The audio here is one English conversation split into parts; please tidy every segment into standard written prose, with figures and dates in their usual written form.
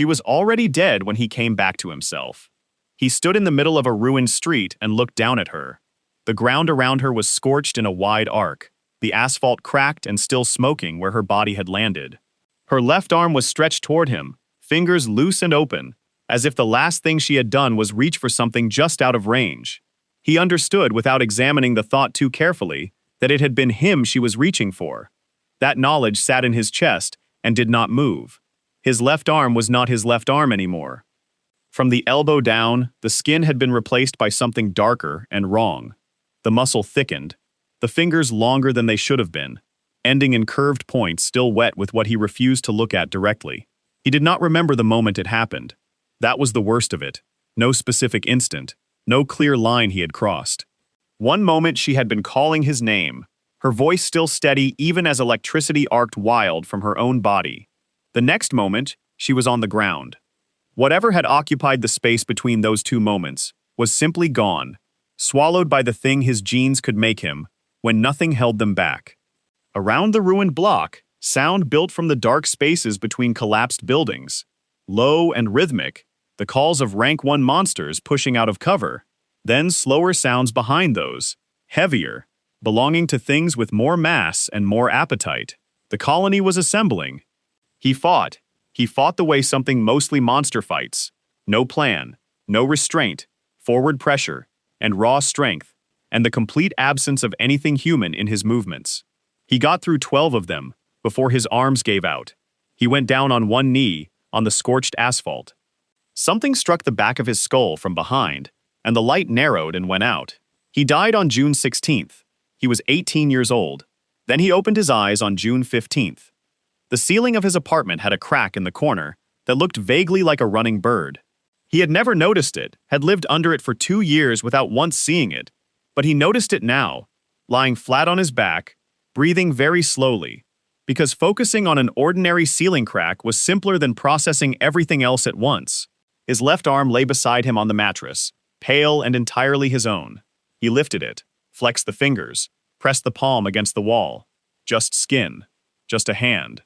She was already dead when he came back to himself. He stood in the middle of a ruined street and looked down at her. The ground around her was scorched in a wide arc, the asphalt cracked and still smoking where her body had landed. Her left arm was stretched toward him, fingers loose and open, as if the last thing she had done was reach for something just out of range. He understood without examining the thought too carefully that it had been him she was reaching for. That knowledge sat in his chest and did not move. His left arm was not his left arm anymore. From the elbow down, the skin had been replaced by something darker and wrong. The muscle thickened, the fingers longer than they should have been, ending in curved points still wet with what he refused to look at directly. He did not remember the moment it happened. That was the worst of it. No specific instant, no clear line he had crossed. One moment she had been calling his name, her voice still steady even as electricity arced wild from her own body. The next moment, she was on the ground. Whatever had occupied the space between those two moments was simply gone, swallowed by the thing his genes could make him, when nothing held them back. Around the ruined block, sound built from the dark spaces between collapsed buildings. Low and rhythmic, the calls of rank 1 monsters pushing out of cover. Then slower sounds behind those, heavier, belonging to things with more mass and more appetite. The colony was assembling. He fought the way something mostly monster fights. No plan, no restraint, forward pressure, and raw strength, and the complete absence of anything human in his movements. He got through 12 of them before his arms gave out. He went down on one knee on the scorched asphalt. Something struck the back of his skull from behind, and the light narrowed and went out. He died on June 16th. He was 18 years old. Then he opened his eyes on June 15th. The ceiling of his apartment had a crack in the corner that looked vaguely like a running bird. He had never noticed it, had lived under it for 2 years without once seeing it, but he noticed it now, lying flat on his back, breathing very slowly, because focusing on an ordinary ceiling crack was simpler than processing everything else at once. His left arm lay beside him on the mattress, pale and entirely his own. He lifted it, flexed the fingers, pressed the palm against the wall. Just skin, just a hand.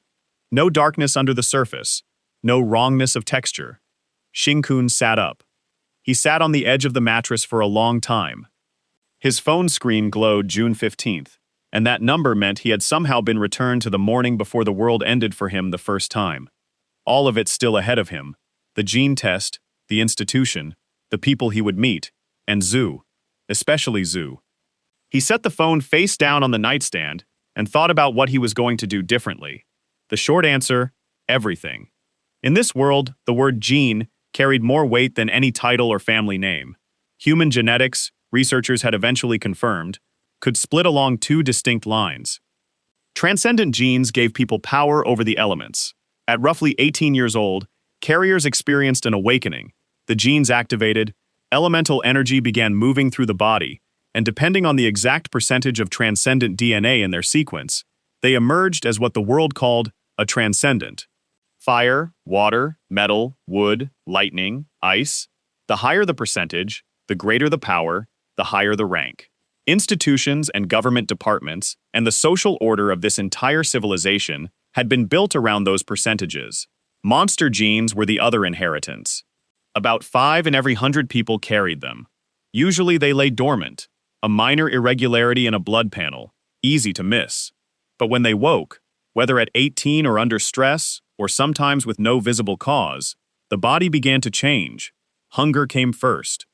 No darkness under the surface, no wrongness of texture. Shin-kun sat up. He sat on the edge of the mattress for a long time. His phone screen glowed June 15th, and that number meant he had somehow been returned to the morning before the world ended for him the first time. All of it still ahead of him. The gene test, the institution, the people he would meet, and Zhu, especially Zhu. He set the phone face down on the nightstand and thought about what he was going to do differently. The short answer, everything. In this world, the word gene carried more weight than any title or family name. Human genetics, researchers had eventually confirmed, could split along 2 distinct lines. Transcendent genes gave people power over the elements. At roughly 18 years old, carriers experienced an awakening. The genes activated, elemental energy began moving through the body, and depending on the exact percentage of transcendent DNA in their sequence, they emerged as what the world called a transcendent. Fire, water, metal, wood, lightning, ice. The higher the percentage, the greater the power, the higher the rank. Institutions and government departments and the social order of this entire civilization had been built around those percentages. Monster genes were the other inheritance. About 5 in every 100 people carried them. Usually they lay dormant, a minor irregularity in a blood panel, easy to miss. But when they woke, whether at 18 or under stress, or sometimes with no visible cause, the body began to change. Hunger came first.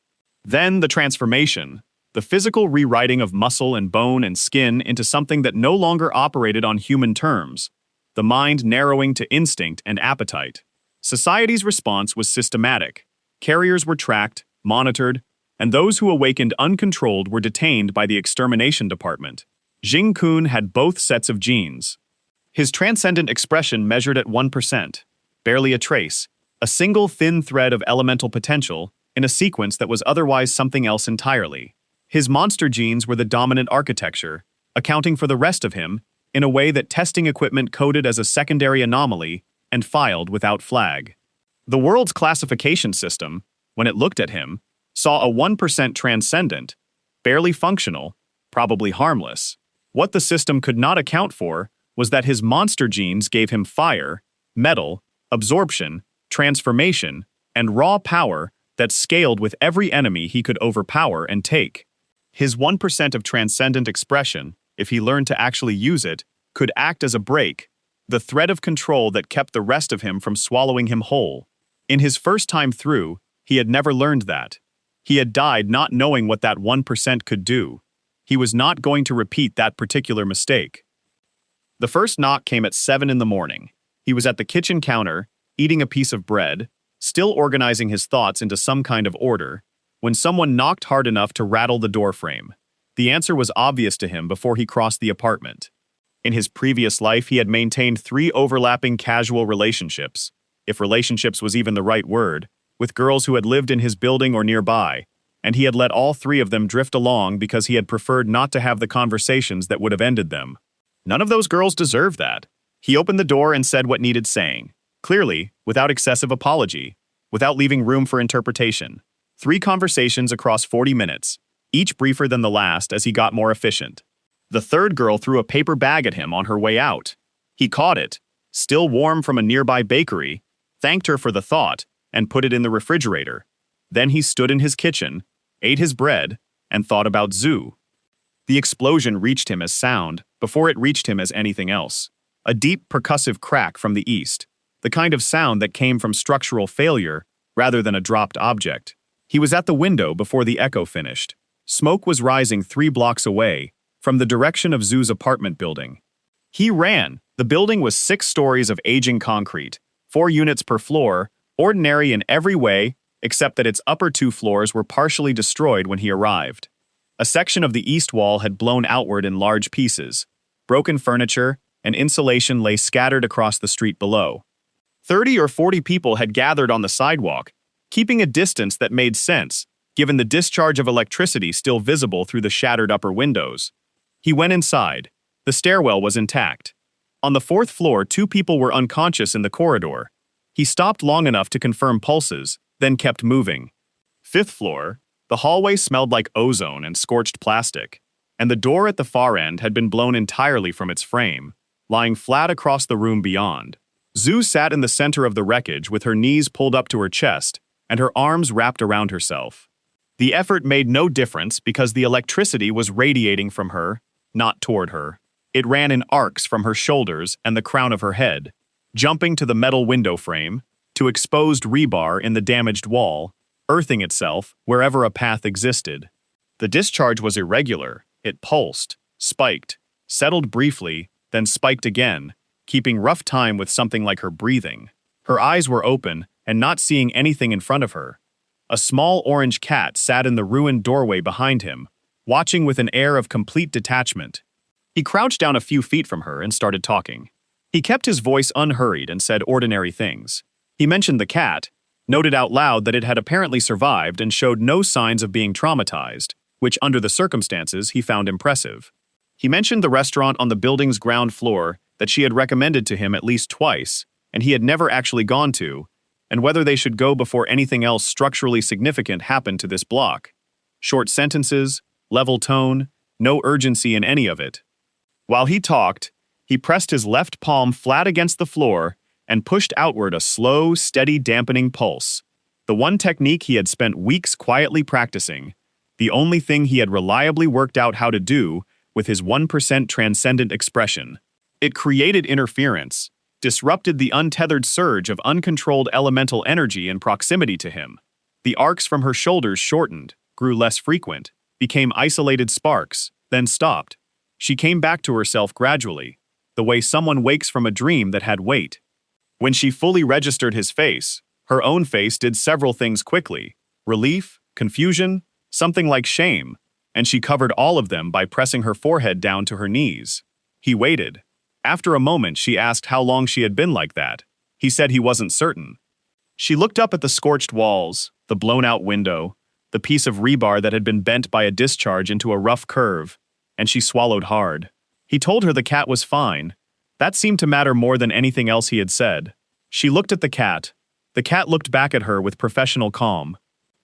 Then the transformation, the physical rewriting of muscle and bone and skin into something that no longer operated on human terms, the mind narrowing to instinct and appetite. Society's response was systematic. Carriers were tracked, monitored, and those who awakened uncontrolled were detained by the extermination department. Jing-kun had both sets of genes. His transcendent expression measured at 1%, barely a trace, a single thin thread of elemental potential in a sequence that was otherwise something else entirely. His monster genes were the dominant architecture, accounting for the rest of him in a way that testing equipment coded as a secondary anomaly and filed without flag. The world's classification system, when it looked at him, saw a 1% transcendent, barely functional, probably harmless. What the system could not account for was that his monster genes gave him fire, metal, absorption, transformation, and raw power that scaled with every enemy he could overpower and take. His 1% of transcendent expression, if he learned to actually use it, could act as a brake, the thread of control that kept the rest of him from swallowing him whole. In his first time through, he had never learned that. He had died not knowing what that 1% could do. He was not going to repeat that particular mistake. The first knock came at 7 in the morning. He was at the kitchen counter, eating a piece of bread, still organizing his thoughts into some kind of order, when someone knocked hard enough to rattle the doorframe. The answer was obvious to him before he crossed the apartment. In his previous life, he had maintained 3 overlapping casual relationships, if relationships was even the right word, with girls who had lived in his building or nearby, and he had let all 3 of them drift along because he had preferred not to have the conversations that would have ended them. None of those girls deserved that. He opened the door and said what needed saying, clearly, without excessive apology, without leaving room for interpretation. 3 conversations across 40 minutes, each briefer than the last as he got more efficient. The third girl threw a paper bag at him on her way out. He caught it, still warm from a nearby bakery, thanked her for the thought, and put it in the refrigerator. Then he stood in his kitchen, ate his bread, and thought about Zhu. The explosion reached him as sound before it reached him as anything else. A deep percussive crack from the east, the kind of sound that came from structural failure rather than a dropped object. He was at the window before the echo finished. Smoke was rising 3 blocks away, from the direction of Zhu's apartment building. He ran. The building was 6 stories of aging concrete, 4 units per floor, ordinary in every way except that its upper 2 floors were partially destroyed when he arrived. A section of the east wall had blown outward in large pieces. Broken furniture and insulation lay scattered across the street below. 30 or 40 people had gathered on the sidewalk, keeping a distance that made sense, given the discharge of electricity still visible through the shattered upper windows. He went inside. The stairwell was intact. On the 4th floor, 2 people were unconscious in the corridor. He stopped long enough to confirm pulses, then kept moving. 5th floor, the hallway smelled like ozone and scorched plastic, and the door at the far end had been blown entirely from its frame, lying flat across the room beyond. Zhu sat in the center of the wreckage with her knees pulled up to her chest and her arms wrapped around herself. The effort made no difference because the electricity was radiating from her, not toward her. It ran in arcs from her shoulders and the crown of her head, jumping to the metal window frame, to exposed rebar in the damaged wall, earthing itself wherever a path existed. The discharge was irregular. It pulsed, spiked, settled briefly, then spiked again, keeping rough time with something like her breathing. Her eyes were open and not seeing anything in front of her. A small orange cat sat in the ruined doorway behind him, watching with an air of complete detachment. He crouched down a few feet from her and started talking. He kept his voice unhurried and said ordinary things. He mentioned the cat, noted out loud that it had apparently survived and showed no signs of being traumatized, which under the circumstances he found impressive. He mentioned the restaurant on the building's ground floor that she had recommended to him at least twice, and he had never actually gone to, and whether they should go before anything else structurally significant happened to this block. Short sentences, level tone, no urgency in any of it. While he talked, he pressed his left palm flat against the floor and pushed outward a slow, steady dampening pulse. The one technique he had spent weeks quietly practicing, the only thing he had reliably worked out how to do with his 1% transcendent expression. It created interference, disrupted the untethered surge of uncontrolled elemental energy in proximity to him. The arcs from her shoulders shortened, grew less frequent, became isolated sparks, then stopped. She came back to herself gradually, the way someone wakes from a dream that had weight. When she fully registered his face, her own face did several things quickly: relief, confusion, something like shame, and she covered all of them by pressing her forehead down to her knees. He waited. After a moment, she asked how long she had been like that. He said he wasn't certain. She looked up at the scorched walls, the blown-out window, the piece of rebar that had been bent by a discharge into a rough curve, and she swallowed hard. He told her the cat was fine. That seemed to matter more than anything else he had said. She looked at the cat. The cat looked back at her with professional calm.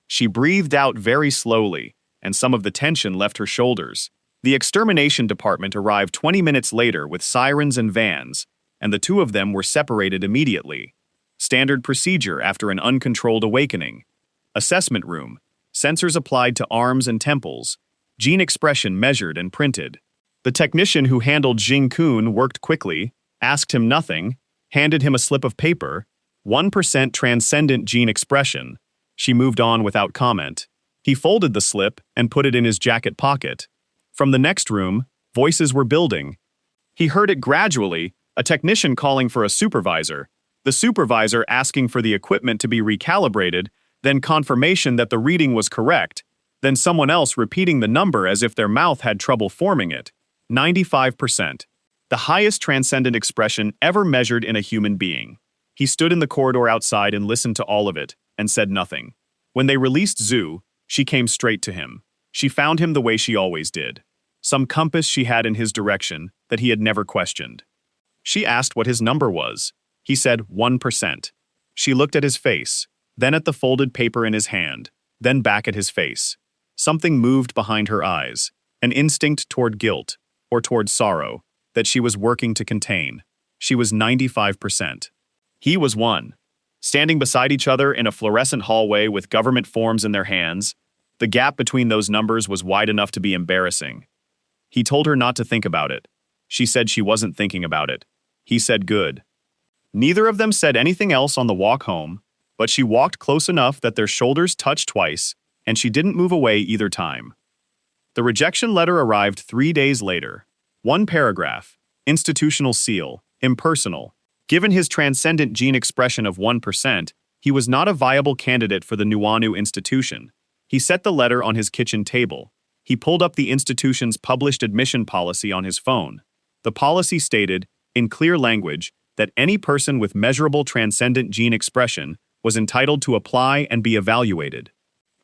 She breathed out very slowly, and some of the tension left her shoulders. The extermination department arrived 20 minutes later with sirens and vans, and the 2 of them were separated immediately. Standard procedure after an uncontrolled awakening. Assessment room. Sensors applied to arms and temples. Gene expression measured and printed. The technician who handled Jing-kun worked quickly, asked him nothing, handed him a slip of paper, 1% transcendent gene expression. She moved on without comment. He folded the slip and put it in his jacket pocket. From the next room, voices were building. He heard it gradually, a technician calling for a supervisor, the supervisor asking for the equipment to be recalibrated, then confirmation that the reading was correct, then someone else repeating the number as if their mouth had trouble forming it. 95%. The highest transcendent expression ever measured in a human being. He stood in the corridor outside and listened to all of it, and said nothing. When they released Zhu, she came straight to him. She found him the way she always did. Some compass she had in his direction that he had never questioned. She asked what his number was. He said 1%. She looked at his face, then at the folded paper in his hand, then back at his face. Something moved behind her eyes, an instinct toward guilt, or toward sorrow, that she was working to contain. She was 95%. He was 1. Standing beside each other in a fluorescent hallway with government forms in their hands, the gap between those numbers was wide enough to be embarrassing. He told her not to think about it. She said she wasn't thinking about it. He said good. Neither of them said anything else on the walk home, but she walked close enough that their shoulders touched twice, and she didn't move away either time. The rejection letter arrived 3 days later. 1 paragraph, institutional seal, impersonal. Given his transcendent gene expression of 1%, he was not a viable candidate for the Nuanu institution. He set the letter on his kitchen table. He pulled up the institution's published admission policy on his phone. The policy stated, in clear language, that any person with measurable transcendent gene expression was entitled to apply and be evaluated.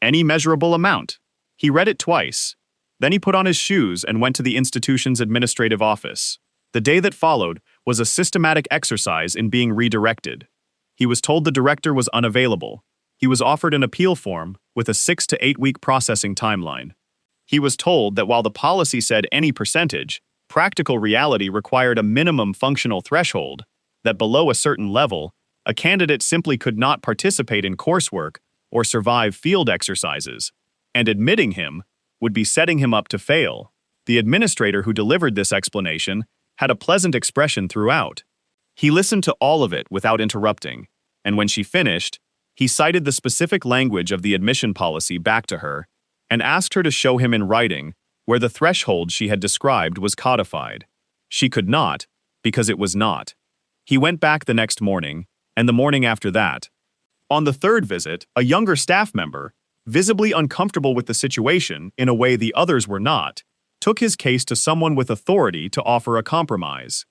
Any measurable amount. He read it twice. Then he put on his shoes and went to the institution's administrative office. The day that followed was a systematic exercise in being redirected. He was told the director was unavailable. He was offered an appeal form with a 6 to 8 week processing timeline. He was told that while the policy said any percentage, practical reality required a minimum functional threshold, that below a certain level, a candidate simply could not participate in coursework or survive field exercises, and admitting him would be setting him up to fail. The administrator who delivered this explanation had a pleasant expression throughout. He listened to all of it without interrupting, and when she finished, he cited the specific language of the admission policy back to her and asked her to show him in writing where the threshold she had described was codified. She could not, because it was not. He went back the next morning, and the morning after that. On the third visit, a younger staff member, visibly uncomfortable with the situation in a way the others were not, took his case to someone with authority to offer a compromise.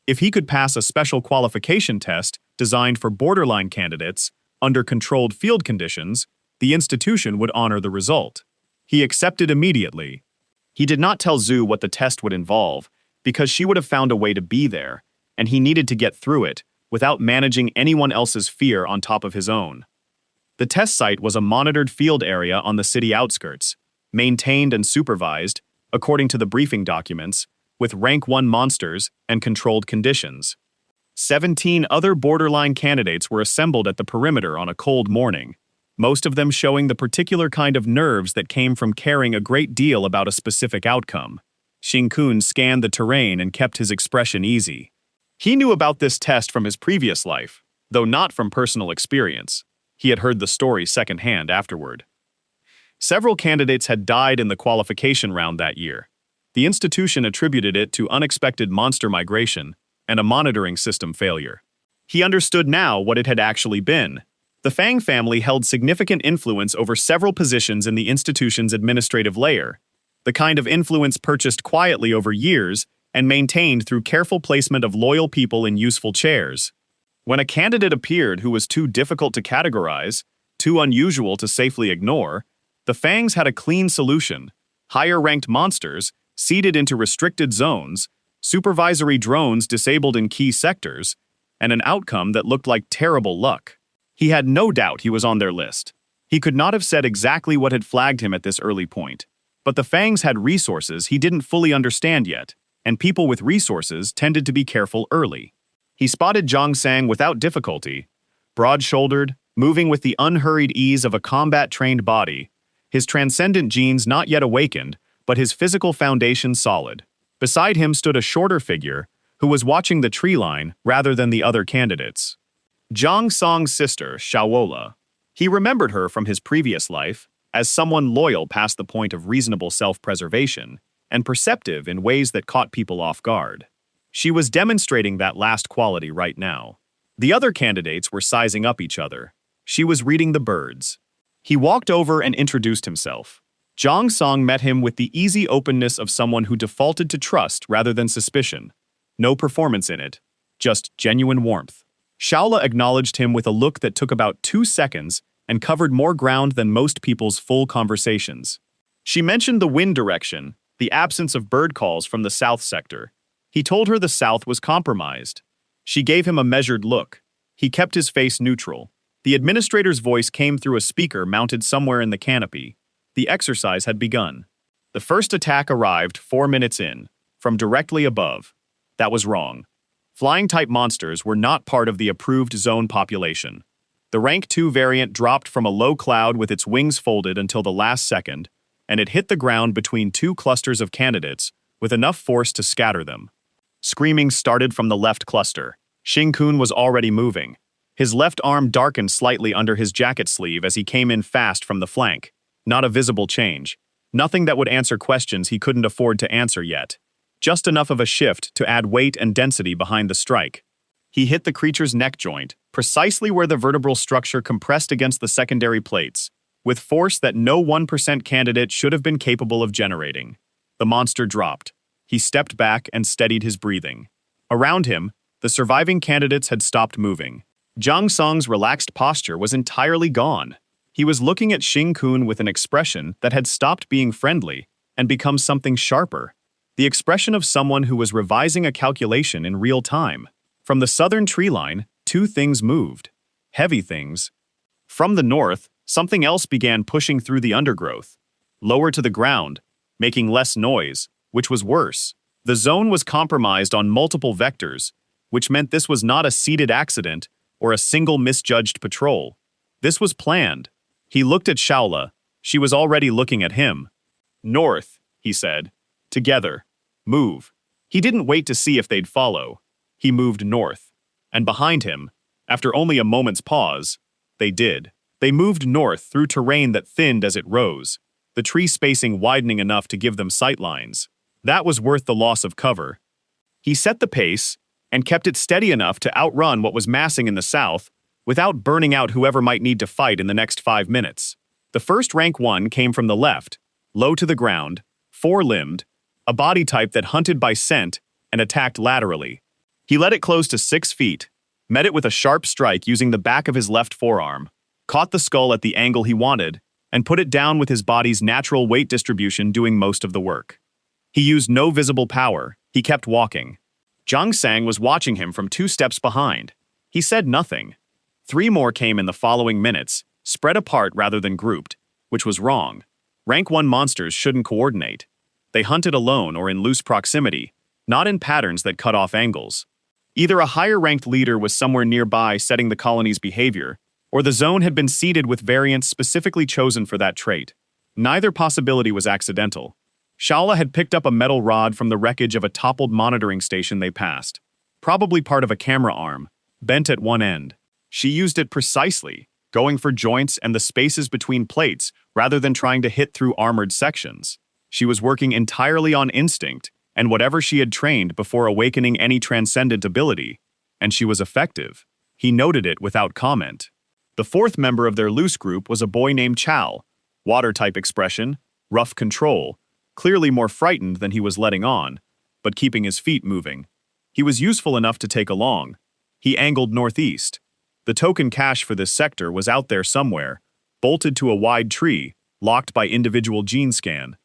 If he could pass a special qualification test designed for borderline candidates under controlled field conditions, the institution would honor the result. He accepted immediately. He did not tell Zhu what the test would involve, because she would have found a way to be there, and he needed to get through it without managing anyone else's fear on top of his own. The test site was a monitored field area on the city outskirts, maintained and supervised, according to the briefing documents, with rank 1 monsters and controlled conditions. 17 other borderline candidates were assembled at the perimeter on a cold morning, most of them showing the particular kind of nerves that came from caring a great deal about a specific outcome. Xing-kun scanned the terrain and kept his expression easy. He knew about this test from his previous life, though not from personal experience. He had heard the story secondhand afterward. Several candidates had died in the qualification round that year. The institution attributed it to unexpected monster migration and a monitoring system failure. He understood now what it had actually been. The Fang family held significant influence over several positions in the institution's administrative layer, the kind of influence purchased quietly over years and maintained through careful placement of loyal people in useful chairs. When a candidate appeared who was too difficult to categorize, too unusual to safely ignore, the Fangs had a clean solution: higher-ranked monsters seeded into restricted zones, supervisory drones disabled in key sectors, and an outcome that looked like terrible luck. He had no doubt he was on their list. He could not have said exactly what had flagged him at this early point, but the Fangs had resources he didn't fully understand yet, and people with resources tended to be careful early. He spotted Zhang Sang without difficulty, Broad-shouldered, moving with the unhurried ease of a combat-trained body, his transcendent genes not yet awakened, but his physical foundation solid. Beside him stood a shorter figure, who was watching the tree line rather than the other candidates. Zhang Song's sister, Shaola. He remembered her from his previous life as someone loyal past the point of reasonable self-preservation and perceptive in ways that caught people off guard. She was demonstrating that last quality right now. The other candidates were sizing up each other. She was reading the birds. He walked over and introduced himself. Zhang Song met him with the easy openness of someone who defaulted to trust rather than suspicion. No performance in it, just genuine warmth. Shaola acknowledged him with a look that took about 2 seconds and covered more ground than most people's full conversations. She mentioned the wind direction, the absence of bird calls from the south sector. He told her the south was compromised. She gave him a measured look. He kept his face neutral. The administrator's voice came through a speaker mounted somewhere in the canopy. The exercise had begun. The first attack arrived 4 minutes in, from directly above. That was wrong. Flying-type monsters were not part of the approved zone population. The Rank 2 variant dropped from a low cloud with its wings folded until the last second, and it hit the ground between 2 clusters of candidates with enough force to scatter them. Screaming started from the left cluster. Xing-kun was already moving. His left arm darkened slightly under his jacket sleeve as he came in fast from the flank. Not a visible change. Nothing that would answer questions he couldn't afford to answer yet. Just enough of a shift to add weight and density behind the strike. He hit the creature's neck joint, precisely where the vertebral structure compressed against the secondary plates, with force that no 1% candidate should have been capable of generating. The monster dropped. He stepped back and steadied his breathing. Around him, the surviving candidates had stopped moving. Zhang Song's relaxed posture was entirely gone. He was looking at Xing-kun with an expression that had stopped being friendly and become something sharper. The expression of someone who was revising a calculation in real time. From the southern tree line, 2 things moved. Heavy things. From the north, something else began pushing through the undergrowth. Lower to the ground, making less noise, which was worse. The zone was compromised on multiple vectors, which meant this was not a seeded accident or a single misjudged patrol. This was planned. He looked at Shaola. She was already looking at him. North, he said. Together. Move. He didn't wait to see if they'd follow. He moved north. And behind him, after only a moment's pause, they did. They moved north through terrain that thinned as it rose, the tree spacing widening enough to give them sightlines. That was worth the loss of cover. He set the pace and kept it steady enough to outrun what was massing in the south without burning out whoever might need to fight in the next 5 minutes. The first rank 1 came from the left, low to the ground, 4-limbed, a body type that hunted by scent and attacked laterally. He let it close to 6 feet, met it with a sharp strike using the back of his left forearm, caught the skull at the angle he wanted, and put it down with his body's natural weight distribution doing most of the work. He used no visible power. He kept walking. Zhang Sang was watching him from 2 steps behind. He said nothing. 3 more came in the following minutes, spread apart rather than grouped, which was wrong. Rank 1 monsters shouldn't coordinate. They hunted alone or in loose proximity, not in patterns that cut off angles. Either a higher-ranked leader was somewhere nearby setting the colony's behavior, or the zone had been seeded with variants specifically chosen for that trait. Neither possibility was accidental. Shaola had picked up a metal rod from the wreckage of a toppled monitoring station they passed, probably part of a camera arm, bent at one end. She used it precisely, going for joints and the spaces between plates rather than trying to hit through armored sections. She was working entirely on instinct and whatever she had trained before awakening any transcendent ability, and she was effective. He noted it without comment. The 4th member of their loose group was a boy named Chow, water-type expression, rough control, clearly more frightened than he was letting on, but keeping his feet moving. He was useful enough to take along. He angled northeast. The token cache for this sector was out there somewhere, bolted to a wide tree, locked by individual gene scan.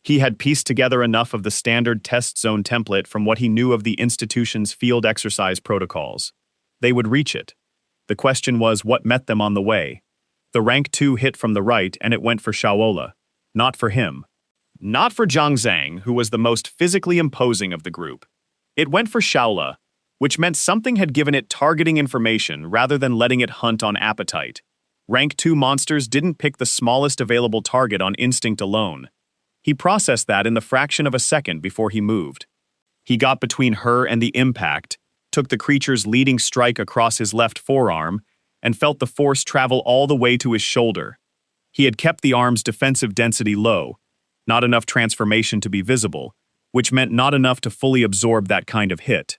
He had pieced together enough of the standard test zone template from what he knew of the institution's field exercise protocols. They would reach it. The question was what met them on the way. The rank 2 hit from the right and it went for Shaola. Not for him. Not for Zhang Zhang, who was the most physically imposing of the group. It went for Shaola, which meant something had given it targeting information rather than letting it hunt on appetite. Rank 2 monsters didn't pick the smallest available target on instinct alone. He processed that in the fraction of a second before he moved. He got between her and the impact, took the creature's leading strike across his left forearm, and felt the force travel all the way to his shoulder. He had kept the arm's defensive density low, not enough transformation to be visible, which meant not enough to fully absorb that kind of hit.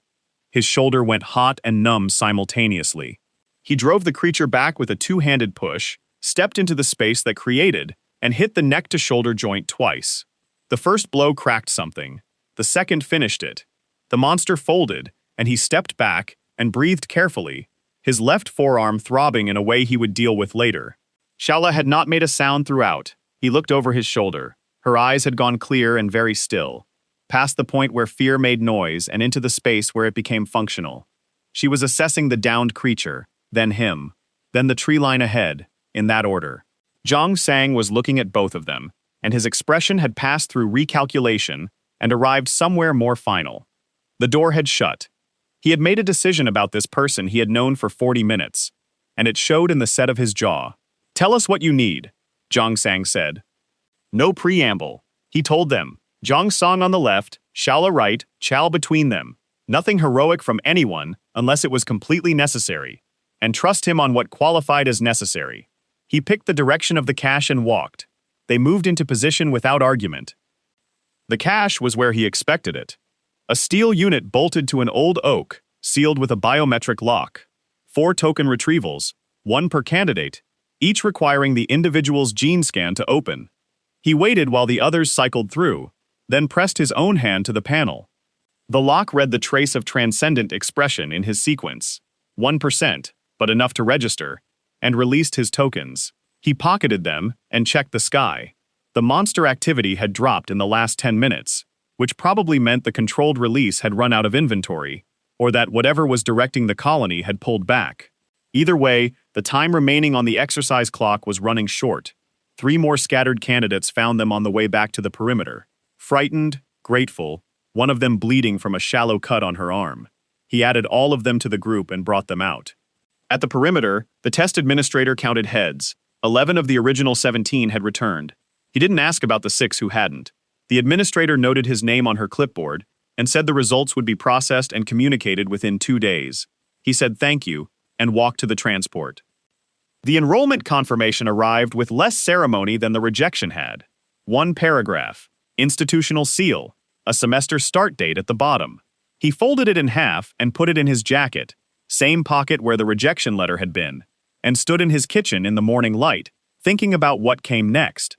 His shoulder went hot and numb simultaneously. He drove the creature back with a two-handed push, stepped into the space that created, and hit the neck-to-shoulder joint twice. The first blow cracked something. The second finished it. The monster folded, and he stepped back and breathed carefully, his left forearm throbbing in a way he would deal with later. Shaola had not made a sound throughout. He looked over his shoulder. Her eyes had gone clear and very still, past the point where fear made noise and into the space where it became functional. She was assessing the downed creature, then him, then the tree line ahead, in that order. Zhang Sang was looking at both of them, and his expression had passed through recalculation and arrived somewhere more final. The door had shut. He had made a decision about this person he had known for 40 minutes, and it showed in the set of his jaw. "Tell us what you need," Zhang Sang said. No preamble. He told them. Zhang Song on the left, Shaola right, Chao between them. Nothing heroic from anyone unless it was completely necessary. And trust him on what qualified as necessary. He picked the direction of the cache and walked. They moved into position without argument. The cache was where he expected it. A steel unit bolted to an old oak, sealed with a biometric lock. 4 token retrievals, 1 per candidate, each requiring the individual's gene scan to open. He waited while the others cycled through, then pressed his own hand to the panel. The lock read the trace of transcendent expression in his sequence, 1%, but enough to register, and released his tokens. He pocketed them and checked the sky. The monster activity had dropped in the last 10 minutes, which probably meant the controlled release had run out of inventory, or that whatever was directing the colony had pulled back. Either way, the time remaining on the exercise clock was running short. 3 more scattered candidates found them on the way back to the perimeter. Frightened, grateful, one of them bleeding from a shallow cut on her arm. He added all of them to the group and brought them out. At the perimeter, the test administrator counted heads. 11 of the original 17 had returned. He didn't ask about the 6 who hadn't. The administrator noted his name on her clipboard and said the results would be processed and communicated within 2 days. He said thank you and walked to the transport. The enrollment confirmation arrived with less ceremony than the rejection had. 1 paragraph, institutional seal, a semester start date at the bottom. He folded it in half and put it in his jacket, same pocket where the rejection letter had been, and stood in his kitchen in the morning light, thinking about what came next.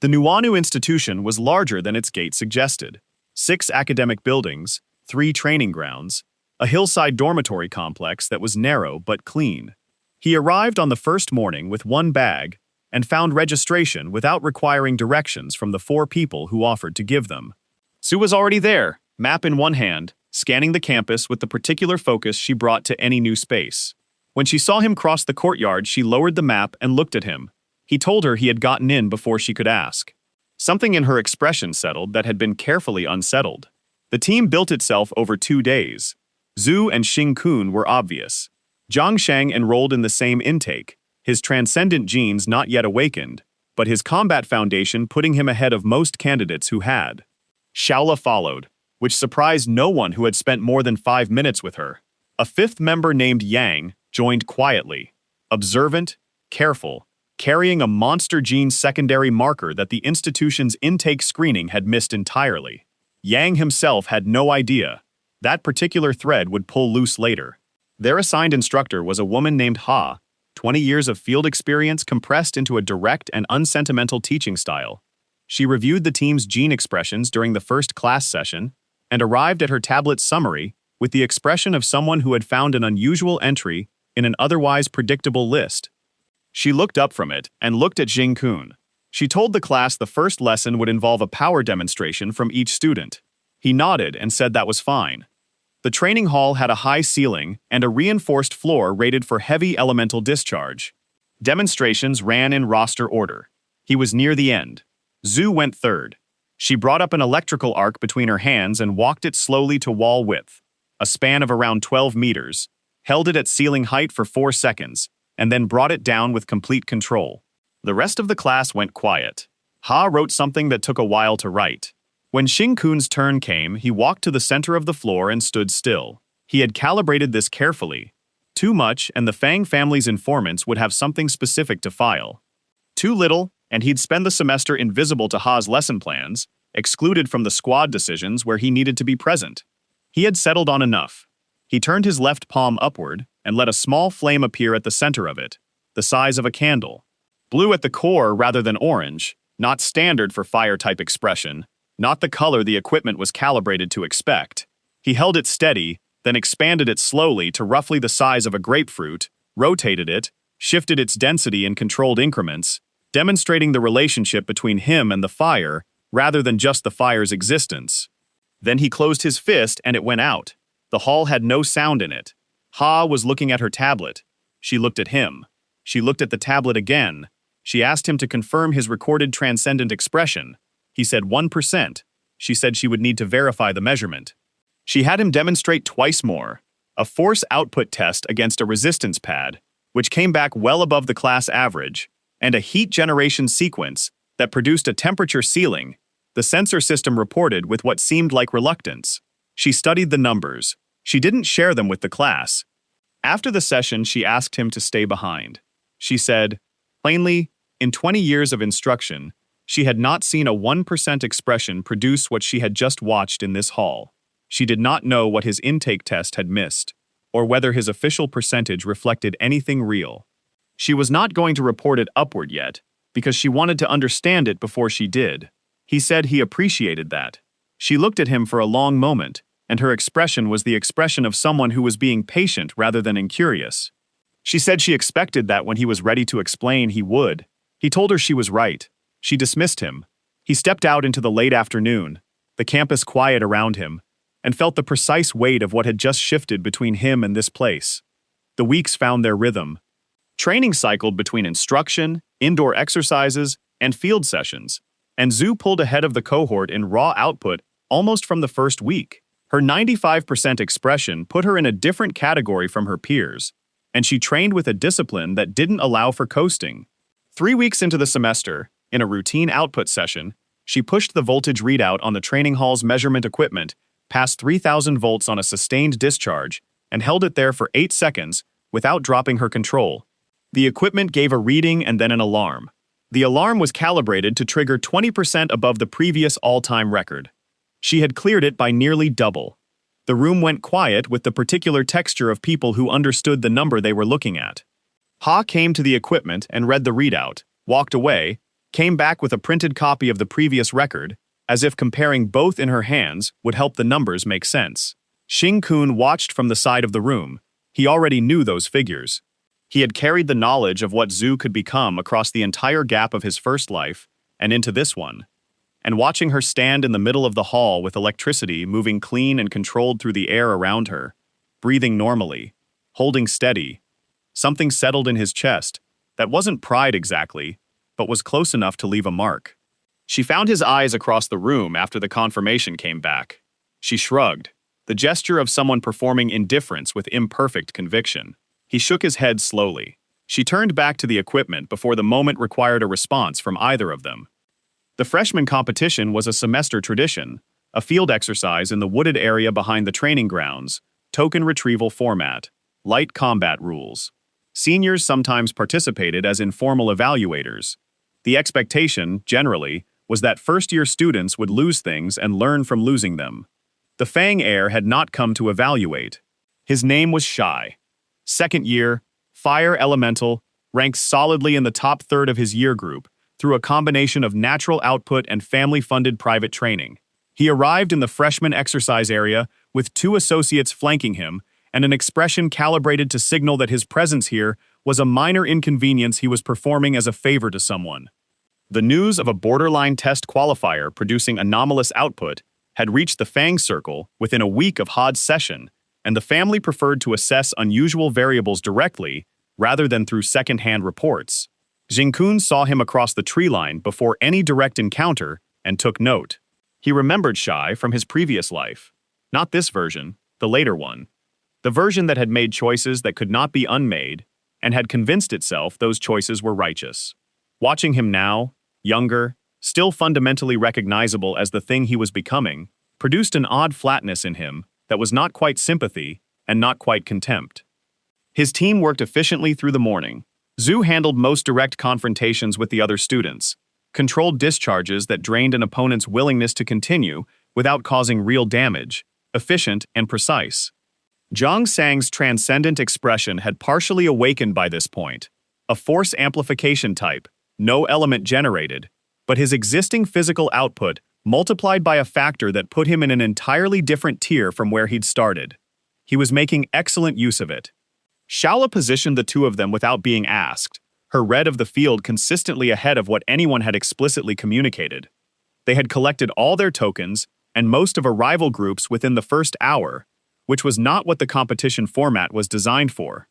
The Nuanu institution was larger than its gate suggested. 6 academic buildings, 3 training grounds, a hillside dormitory complex that was narrow but clean. He arrived on the first morning with 1 bag and found registration without requiring directions from the 4 people who offered to give them. Sue was already there, map in one hand, scanning the campus with the particular focus she brought to any new space. When she saw him cross the courtyard, she lowered the map and looked at him. He told her he had gotten in before she could ask. Something in her expression settled that had been carefully unsettled. The team built itself over 2 days. Zhu and Xing Kun were obvious. Zhang Sheng enrolled in the same intake, his transcendent genes not yet awakened, but his combat foundation putting him ahead of most candidates who had. Shaola followed, which surprised no one who had spent more than 5 minutes with her. A 5th member named Yang joined quietly, observant, careful, carrying a monster gene secondary marker that the institution's intake screening had missed entirely. Yang himself had no idea. That particular thread would pull loose later. Their assigned instructor was a woman named Ha, 20 years of field experience compressed into a direct and unsentimental teaching style. She reviewed the team's gene expressions during the first class session and arrived at her tablet summary with the expression of someone who had found an unusual entry in an otherwise predictable list. She looked up from it and looked at Xing Kun. She told the class the first lesson would involve a power demonstration from each student. He nodded and said that was fine. The training hall had a high ceiling and a reinforced floor rated for heavy elemental discharge. Demonstrations ran in roster order. He was near the end. Zhu went third. She brought up an electrical arc between her hands and walked it slowly to wall width. a span of around 12 meters, held it at ceiling height for 4 seconds, and then brought it down with complete control. The rest of the class went quiet. Ha wrote something that took a while to write. When Xing-kun's turn came, he walked to the center of the floor and stood still. He had calibrated this carefully. Too much, and the Fang family's informants would have something specific to file. Too little, and he'd spend the semester invisible to Ha's lesson plans, excluded from the squad decisions where he needed to be present. He had settled on enough. He turned his left palm upward and let a small flame appear at the center of it, the size of a candle. Blue at the core rather than orange, not standard for fire-type expression, not the color the equipment was calibrated to expect. He held it steady, then expanded it slowly to roughly the size of a grapefruit, rotated it, shifted its density in controlled increments, demonstrating the relationship between him and the fire rather than just the fire's existence. Then he closed his fist and it went out. The hall had no sound in it. Ha was looking at her tablet. She looked at him. She looked at the tablet again. She asked him to confirm his recorded transcendent expression. He said 1%. She said she would need to verify the measurement. She had him demonstrate twice more, a force output test against a resistance pad, which came back well above the class average, and a heat generation sequence that produced a temperature ceiling, the sensor system reported with what seemed like reluctance. She studied the numbers. She didn't share them with the class. After the session, she asked him to stay behind. She said, plainly, in 20 years of instruction, she had not seen a 1% expression produce what she had just watched in this hall. She did not know what his intake test had missed, or whether his official percentage reflected anything real. She was not going to report it upward yet, because she wanted to understand it before she did. He said he appreciated that. She looked at him for a long moment, and her expression was the expression of someone who was being patient rather than incurious. She said she expected that when he was ready to explain, he would. He told her she was right. She dismissed him. He stepped out into the late afternoon, the campus quiet around him, and felt the precise weight of what had just shifted between him and this place. The weeks found their rhythm. Training cycled between instruction, indoor exercises, and field sessions, and Zhu pulled ahead of the cohort in raw output almost from the first week. Her 95% expression put her in a different category from her peers, and she trained with a discipline that didn't allow for coasting. 3 weeks into the semester, in a routine output session, she pushed the voltage readout on the training hall's measurement equipment past 3,000 volts on a sustained discharge and held it there for 8 seconds without dropping her control. The equipment gave a reading and then an alarm. The alarm was calibrated to trigger 20% above the previous all-time record. She had cleared it by nearly double. The room went quiet with the particular texture of people who understood the number they were looking at. Ha came to the equipment and read the readout, walked away, came back with a printed copy of the previous record, as if comparing both in her hands would help the numbers make sense. Xing-kun watched from the side of the room. He already knew those figures. He had carried the knowledge of what Zhu could become across the entire gap of his first life and into this one. And watching her stand in the middle of the hall with electricity moving clean and controlled through the air around her, breathing normally, holding steady, something settled in his chest that wasn't pride exactly, but was close enough to leave a mark. She found his eyes across the room after the confirmation came back. She shrugged, the gesture of someone performing indifference with imperfect conviction. He shook his head slowly. She turned back to the equipment before the moment required a response from either of them. The freshman competition was a semester tradition, a field exercise in the wooded area behind the training grounds, token retrieval format, light combat rules. Seniors sometimes participated as informal evaluators. The expectation, generally, was that first-year students would lose things and learn from losing them. The Fang heir had not come to evaluate. His name was Shy. Second year, fire elemental, ranked solidly in the top third of his year group through a combination of natural output and family-funded private training. He arrived in the freshman exercise area with 2 associates flanking him and an expression calibrated to signal that his presence here was a minor inconvenience he was performing as a favor to someone. The news of a borderline test qualifier producing anomalous output had reached the Fang circle within a week of Hod's session, and the family preferred to assess unusual variables directly rather than through second-hand reports. Xing-kun saw him across the tree line before any direct encounter and took note. He remembered Shy from his previous life. Not this version, the later one. The version that had made choices that could not be unmade and had convinced itself those choices were righteous. Watching him now, younger, still fundamentally recognizable as the thing he was becoming, produced an odd flatness in him that was not quite sympathy and not quite contempt. His team worked efficiently through the morning. Zhu handled most direct confrontations with the other students, controlled discharges that drained an opponent's willingness to continue without causing real damage, efficient and precise. Zhang Sang's transcendent expression had partially awakened by this point, a force amplification type, no element generated, but his existing physical output multiplied by a factor that put him in an entirely different tier from where he'd started. He was making excellent use of it. Shaola positioned the two of them without being asked, her read of the field consistently ahead of what anyone had explicitly communicated. They had collected all their tokens and most of a rival group's within the first hour, which was not what the competition format was designed for.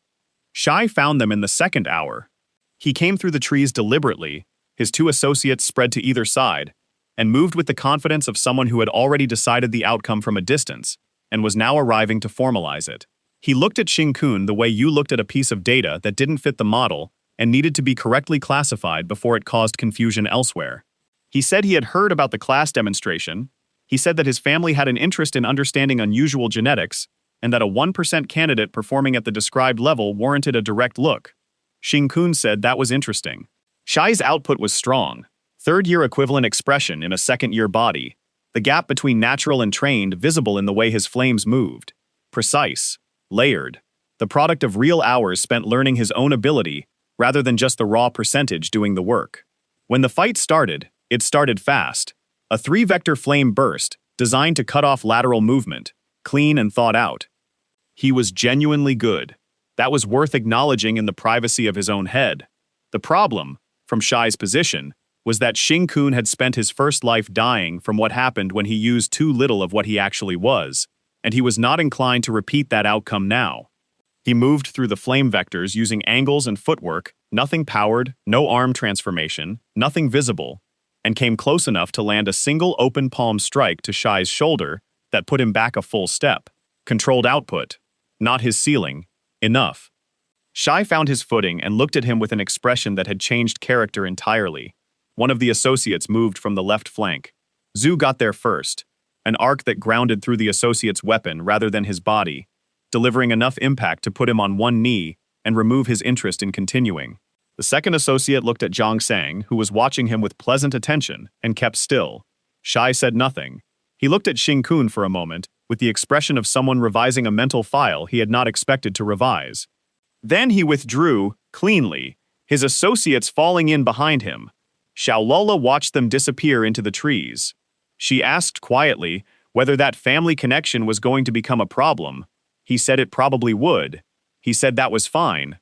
Shai found them in the second hour. He came through the trees deliberately, his two associates spread to either side, and moved with the confidence of someone who had already decided the outcome from a distance, and was now arriving to formalize it. He looked at Xing the way you looked at a piece of data that didn't fit the model and needed to be correctly classified before it caused confusion elsewhere. He said he had heard about the class demonstration. He said that his family had an interest in understanding unusual genetics, and that a 1% candidate performing at the described level warranted a direct look. Xing said that was interesting. Shai's output was strong, third-year equivalent expression in a second-year body, the gap between natural and trained visible in the way his flames moved. Precise, layered, the product of real hours spent learning his own ability rather than just the raw percentage doing the work. When the fight started, it started fast. A 3-vector flame burst, designed to cut off lateral movement, clean and thought out. He was genuinely good. That was worth acknowledging in the privacy of his own head. The problem, from Shai's position, was that Xing had spent his first life dying from what happened when he used too little of what he actually was, and he was not inclined to repeat that outcome now. He moved through the flame vectors using angles and footwork, nothing powered, no arm transformation, nothing visible, and came close enough to land a single open palm strike to Shai's shoulder that put him back a full step. Controlled output, not his ceiling, enough. Shai found his footing and looked at him with an expression that had changed character entirely. One of the associates moved from the left flank. Zhu got there first, an arc that grounded through the associate's weapon rather than his body, delivering enough impact to put him on one knee and remove his interest in continuing. The second associate looked at Zhang Sang, who was watching him with pleasant attention, and kept still. Shai said nothing. He looked at Xing for a moment, with the expression of someone revising a mental file he had not expected to revise. Then he withdrew, cleanly, his associates falling in behind him. Xiaolola watched them disappear into the trees. She asked quietly whether that family connection was going to become a problem. He said it probably would. He said that was fine.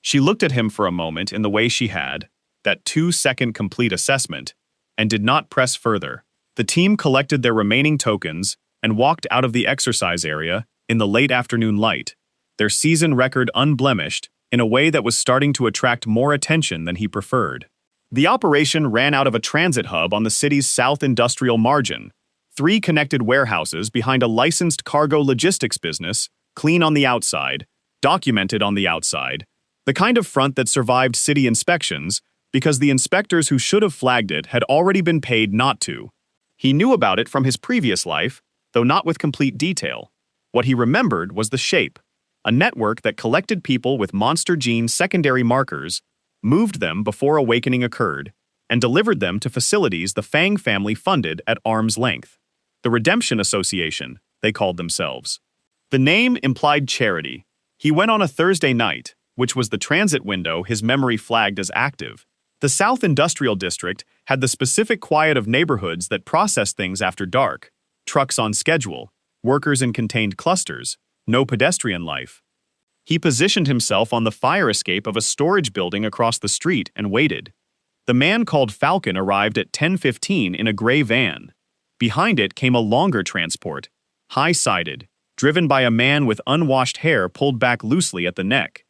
She looked at him for a moment in the way she had, that 2-second complete assessment, and did not press further. The team collected their remaining tokens and walked out of the exercise area in the late afternoon light, their season record unblemished in a way that was starting to attract more attention than he preferred. The operation ran out of a transit hub on the city's south industrial margin, 3 connected warehouses behind a licensed cargo logistics business, clean on the outside, documented on the outside, the kind of front that survived city inspections because the inspectors who should have flagged it had already been paid not to. He knew about it from his previous life, though not with complete detail. What he remembered was the shape, a network that collected people with monster gene secondary markers, moved them before awakening occurred, and delivered them to facilities the Fang family funded at arm's length. The Redemption Association, they called themselves. The name implied charity. He went on a Thursday night, which was the transit window his memory flagged as active. The South Industrial District had the specific quiet of neighborhoods that process things after dark. Trucks on schedule, workers in contained clusters, no pedestrian life. He positioned himself on the fire escape of a storage building across the street and waited. The man called Falcon arrived at 10:15 in a gray van. Behind it came a longer transport, high-sided, driven by a man with unwashed hair pulled back loosely at the neck.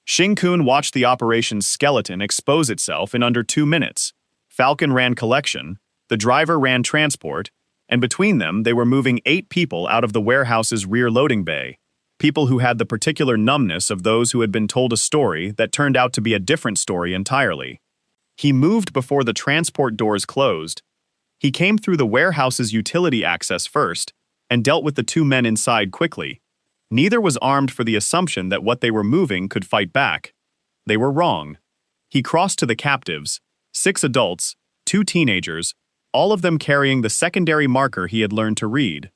Xing watched the operation's skeleton expose itself in under 2 minutes. Falcon ran collection, the driver ran transport, And between them, they were moving 8 people out of the warehouse's rear loading bay, people who had the particular numbness of those who had been told a story that turned out to be a different story entirely. He moved before the transport doors closed. He came through the warehouse's utility access first and dealt with the 2 men inside quickly. Neither was armed for the assumption that what they were moving could fight back. They were wrong. He crossed to the captives, 6 adults, 2 teenagers, all of them carrying the secondary marker he had learned to read.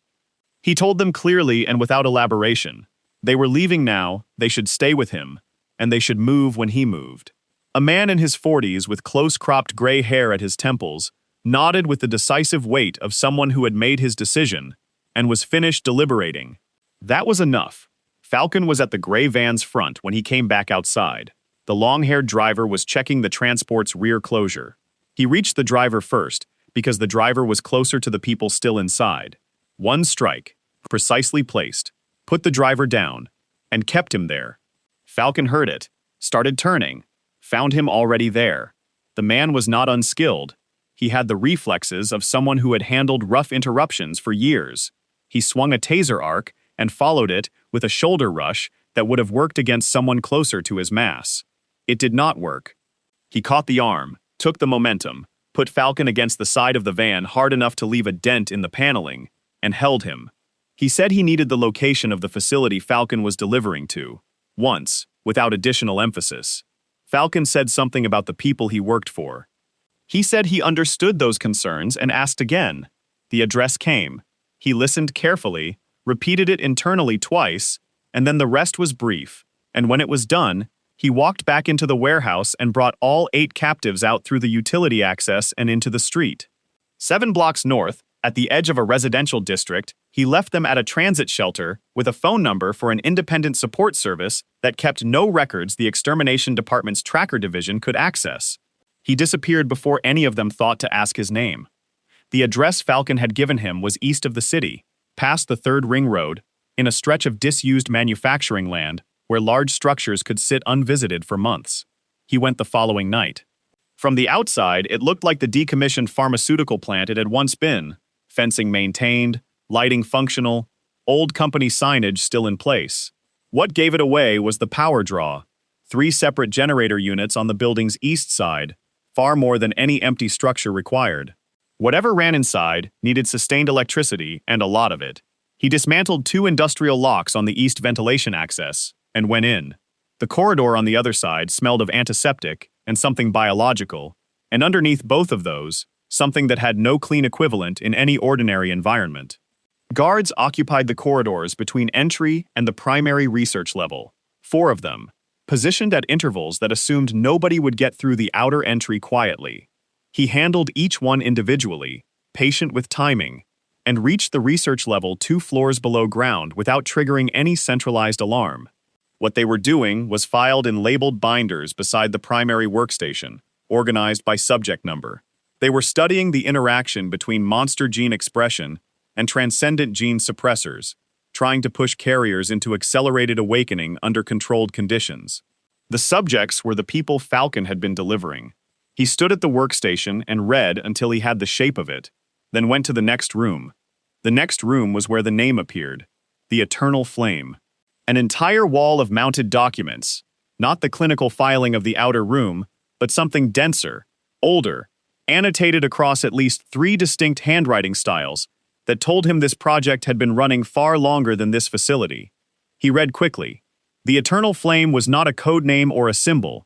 He told them clearly and without elaboration. They were leaving now, they should stay with him, and they should move when he moved. A man in his 40s with close-cropped gray hair at his temples nodded with the decisive weight of someone who had made his decision and was finished deliberating. That was enough. Falcon was at the gray van's front when he came back outside. The long-haired driver was checking the transport's rear closure. He reached the driver first, because the driver was closer to the people still inside. 1 strike, precisely placed, put the driver down, and kept him there. Falcon heard it, started turning, found him already there. The man was not unskilled. He had the reflexes of someone who had handled rough interruptions for years. He swung a taser arc and followed it with a shoulder rush that would have worked against someone closer to his mass. It did not work. He caught the arm, took the momentum, put Falcon against the side of the van hard enough to leave a dent in the paneling, and held him. He said he needed the location of the facility Falcon was delivering to. Once, without additional emphasis. Falcon said something about the people he worked for. He said he understood those concerns and asked again. The address came. He listened carefully, repeated it internally twice, and then the rest was brief. And when it was done, he walked back into the warehouse and brought all 8 captives out through the utility access and into the street. 7 blocks north, at the edge of a residential district, he left them at a transit shelter with a phone number for an independent support service that kept no records the Extermination Department's tracker division could access. He disappeared before any of them thought to ask his name. The address Falcon had given him was east of the city, past the 3rd Ring Road, in a stretch of disused manufacturing land where large structures could sit unvisited for months. He went the following night. From the outside, it looked like the decommissioned pharmaceutical plant it had once been, fencing maintained, lighting functional, old company signage still in place. What gave it away was the power draw. 3 separate generator units on the building's east side, far more than any empty structure required. Whatever ran inside needed sustained electricity, and a lot of it. He dismantled 2 industrial locks on the east ventilation access and went in. The corridor on the other side smelled of antiseptic and something biological, and underneath both of those, something that had no clean equivalent in any ordinary environment. Guards occupied the corridors between entry and the primary research level, 4 of them, positioned at intervals that assumed nobody would get through the outer entry quietly. He handled each one individually, patient with timing, and reached the research level 2 floors below ground without triggering any centralized alarm. What they were doing was filed in labeled binders beside the primary workstation, organized by subject number. They were studying the interaction between monster gene expression and transcendent gene suppressors, trying to push carriers into accelerated awakening under controlled conditions. The subjects were the people Falcon had been delivering. He stood at the workstation and read until he had the shape of it, then went to the next room. The next room was where the name appeared, the Eternal Flame. An entire wall of mounted documents, not the clinical filing of the outer room, but something denser, older, annotated across at least 3 distinct handwriting styles that told him this project had been running far longer than this facility. He read quickly. The Eternal Flame was not a code name or a symbol.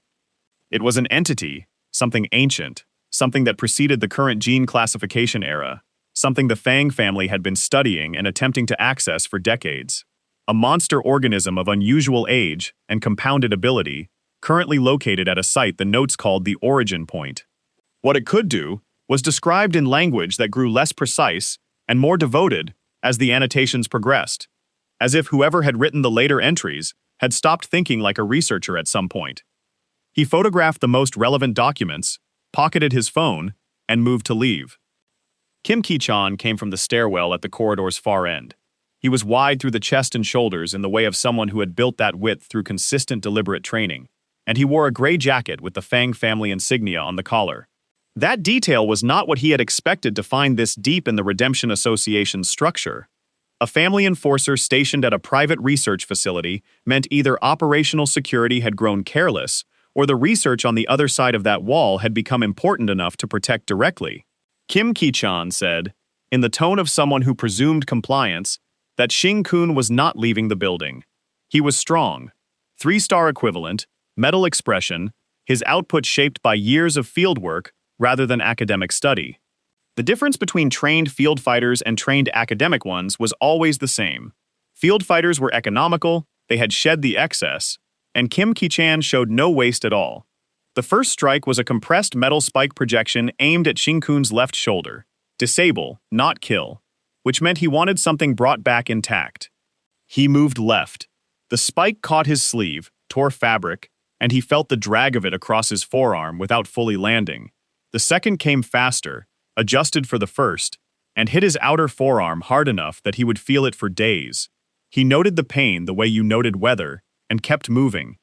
It was an entity, something ancient, something that preceded the current gene classification era, something the Fang family had been studying and attempting to access for decades. A monster organism of unusual age and compounded ability, currently located at a site the notes called the Origin Point. What it could do was described in language that grew less precise and more devoted as the annotations progressed, as if whoever had written the later entries had stopped thinking like a researcher at some point. He photographed the most relevant documents, pocketed his phone, and moved to leave. Kim Ki-chan came from the stairwell at the corridor's far end. He was wide through the chest and shoulders in the way of someone who had built that width through consistent deliberate training, and he wore a gray jacket with the Fang family insignia on the collar. That detail was not what he had expected to find this deep in the Redemption Association's structure. A family enforcer stationed at a private research facility meant either operational security had grown careless, or the research on the other side of that wall had become important enough to protect directly. Kim Ki-chan said, in the tone of someone who presumed compliance, that Xing-kun was not leaving the building. He was strong, 3-star equivalent, metal expression, his output shaped by years of fieldwork rather than academic study. The difference between trained field fighters and trained academic ones was always the same. Field fighters were economical, they had shed the excess, and Kim Ki-chan showed no waste at all. The first strike was a compressed metal spike projection aimed at Xing-kun's left shoulder. Disable, not kill, which meant he wanted something brought back intact. He moved left. The spike caught his sleeve, tore fabric, and he felt the drag of it across his forearm without fully landing. The second came faster, adjusted for the first, and hit his outer forearm hard enough that he would feel it for days. He noted the pain the way you noted weather, and kept moving.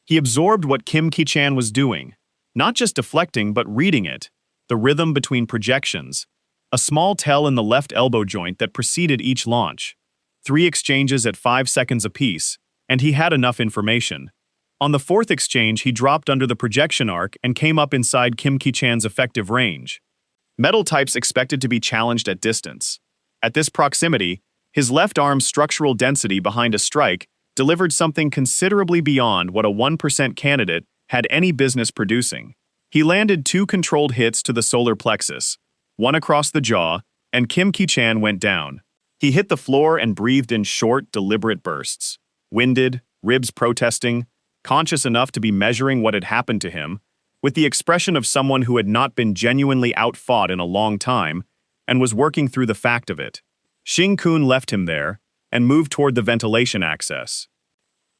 He absorbed what Kim Ki-chan was doing, not just deflecting but reading it, the rhythm between projections, a small tell in the left elbow joint that preceded each launch, 3 exchanges at 5 seconds apiece, and he had enough information. On the 4th exchange, he dropped under the projection arc and came up inside Kim Ki-chan's effective range. Metal types expected to be challenged at distance. At this proximity, his left arm's structural density behind a strike delivered something considerably beyond what a 1% candidate had any business producing. He landed 2 controlled hits to the solar plexus, one across the jaw, and Kim Ki-chan went down. He hit the floor and breathed in short, deliberate bursts. Winded, ribs protesting, conscious enough to be measuring what had happened to him, with the expression of someone who had not been genuinely outfought in a long time and was working through the fact of it. Xing-kun left him there and moved toward the ventilation access.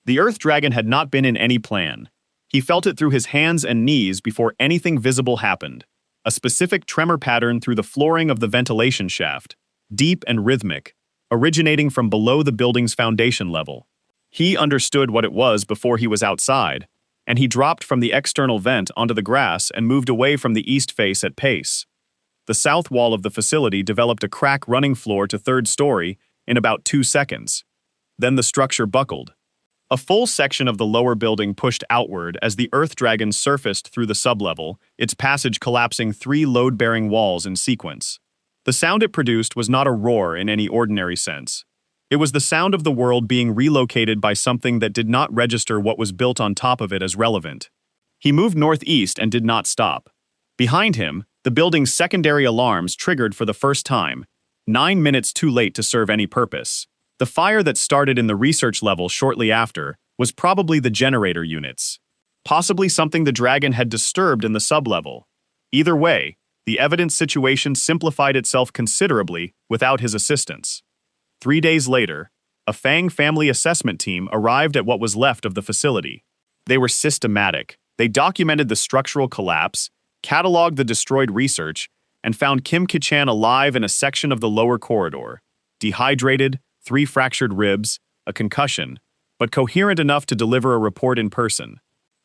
The Earth Dragon had not been in any plan. He felt it through his hands and knees before anything visible happened, a specific tremor pattern through the flooring of the ventilation shaft, deep and rhythmic, originating from below the building's foundation level. He understood what it was before he was outside, and he dropped from the external vent onto the grass and moved away from the east face at pace. The south wall of the facility developed a crack running floor to 3rd story in about 2 seconds. Then the structure buckled. A full section of the lower building pushed outward as the Earth Dragon surfaced through the sublevel, its passage collapsing 3 load-bearing walls in sequence. The sound it produced was not a roar in any ordinary sense. It was the sound of the world being relocated by something that did not register what was built on top of it as relevant. He moved northeast and did not stop. Behind him, the building's secondary alarms triggered for the first time, 9 minutes too late to serve any purpose. The fire that started in the research level shortly after was probably the generator units. Possibly something the Dragon had disturbed in the sublevel. Either way, the evidence situation simplified itself considerably without his assistance. 3 days later, a Fang Family assessment team arrived at what was left of the facility. They were systematic. They documented the structural collapse, cataloged the destroyed research, and found Kim Ki-chan alive in a section of the lower corridor, dehydrated, 3 fractured ribs, a concussion, but coherent enough to deliver a report in person.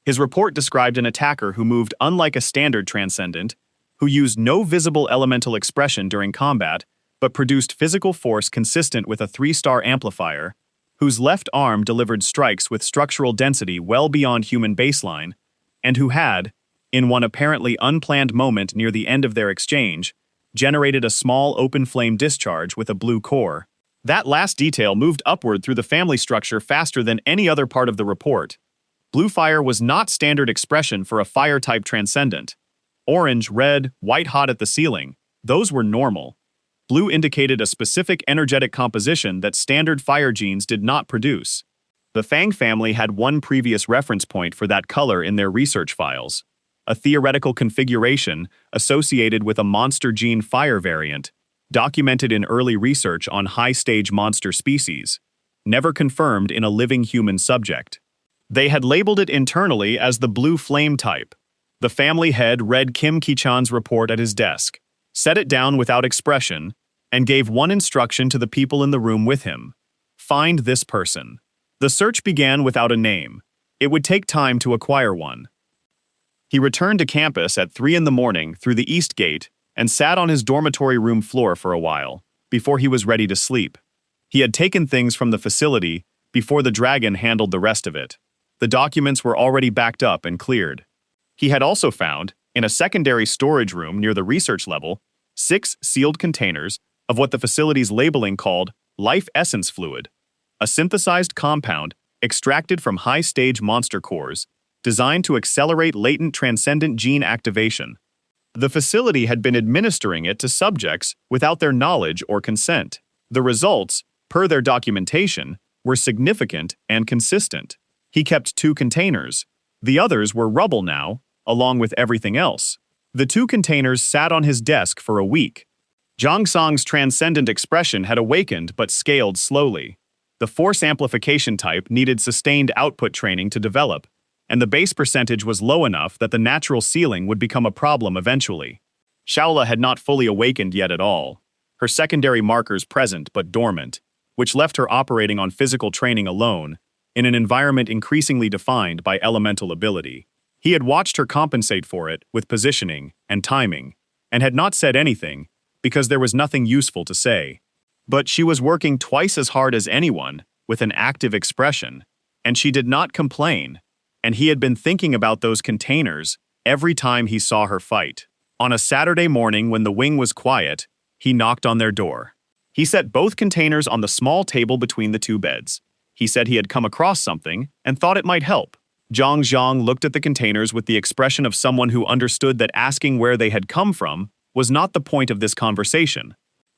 His report described an attacker who moved unlike a standard Transcendent, who used no visible elemental expression during combat, but produced physical force consistent with a 3-star amplifier, whose left arm delivered strikes with structural density well beyond human baseline, and who had, in one apparently unplanned moment near the end of their exchange, generated a small open-flame discharge with a blue core. That last detail moved upward through the family structure faster than any other part of the report. Blue fire was not standard expression for a fire-type Transcendent. Orange, red, white-hot at the ceiling, those were normal. Blue indicated a specific energetic composition that standard fire genes did not produce. The Fang family had one previous reference point for that color in their research files, a theoretical configuration associated with a monster gene fire variant, documented in early research on high-stage monster species, never confirmed in a living human subject. They had labeled it internally as the blue flame type. The family head read Kim Ki-chan's report at his desk, set it down without expression, and gave one instruction to the people in the room with him: find this person. The search began without a name. It would take time to acquire one. He returned to campus at 3 in the morning through the east gate and sat on his dormitory room floor for a while, before he was ready to sleep. He had taken things from the facility before the dragon handled the rest of it. The documents were already backed up and cleared. He had also found, in a secondary storage room near the research level, 6 sealed containers of what the facility's labeling called life essence fluid, a synthesized compound extracted from high-stage monster cores designed to accelerate latent transcendent gene activation. The facility had been administering it to subjects without their knowledge or consent. The results, per their documentation, were significant and consistent. He kept 2 containers. The others were rubble now, along with everything else. The 2 containers sat on his desk for a week. Zhang Song's transcendent expression had awakened but scaled slowly. The force amplification type needed sustained output training to develop, and the base percentage was low enough that the natural ceiling would become a problem eventually. Shaola had not fully awakened yet at all, her secondary markers present but dormant, which left her operating on physical training alone, in an environment increasingly defined by elemental ability. He had watched her compensate for it with positioning and timing, and had not said anything, because there was nothing useful to say. But she was working twice as hard as anyone, with an active expression, and she did not complain, and he had been thinking about those containers every time he saw her fight. On a Saturday morning when the wing was quiet, he knocked on their door. He set both containers on the small table between the 2 beds. He said he had come across something and thought it might help. Zhang Zhang looked at the containers with the expression of someone who understood that asking where they had come from was not the point of this conversation.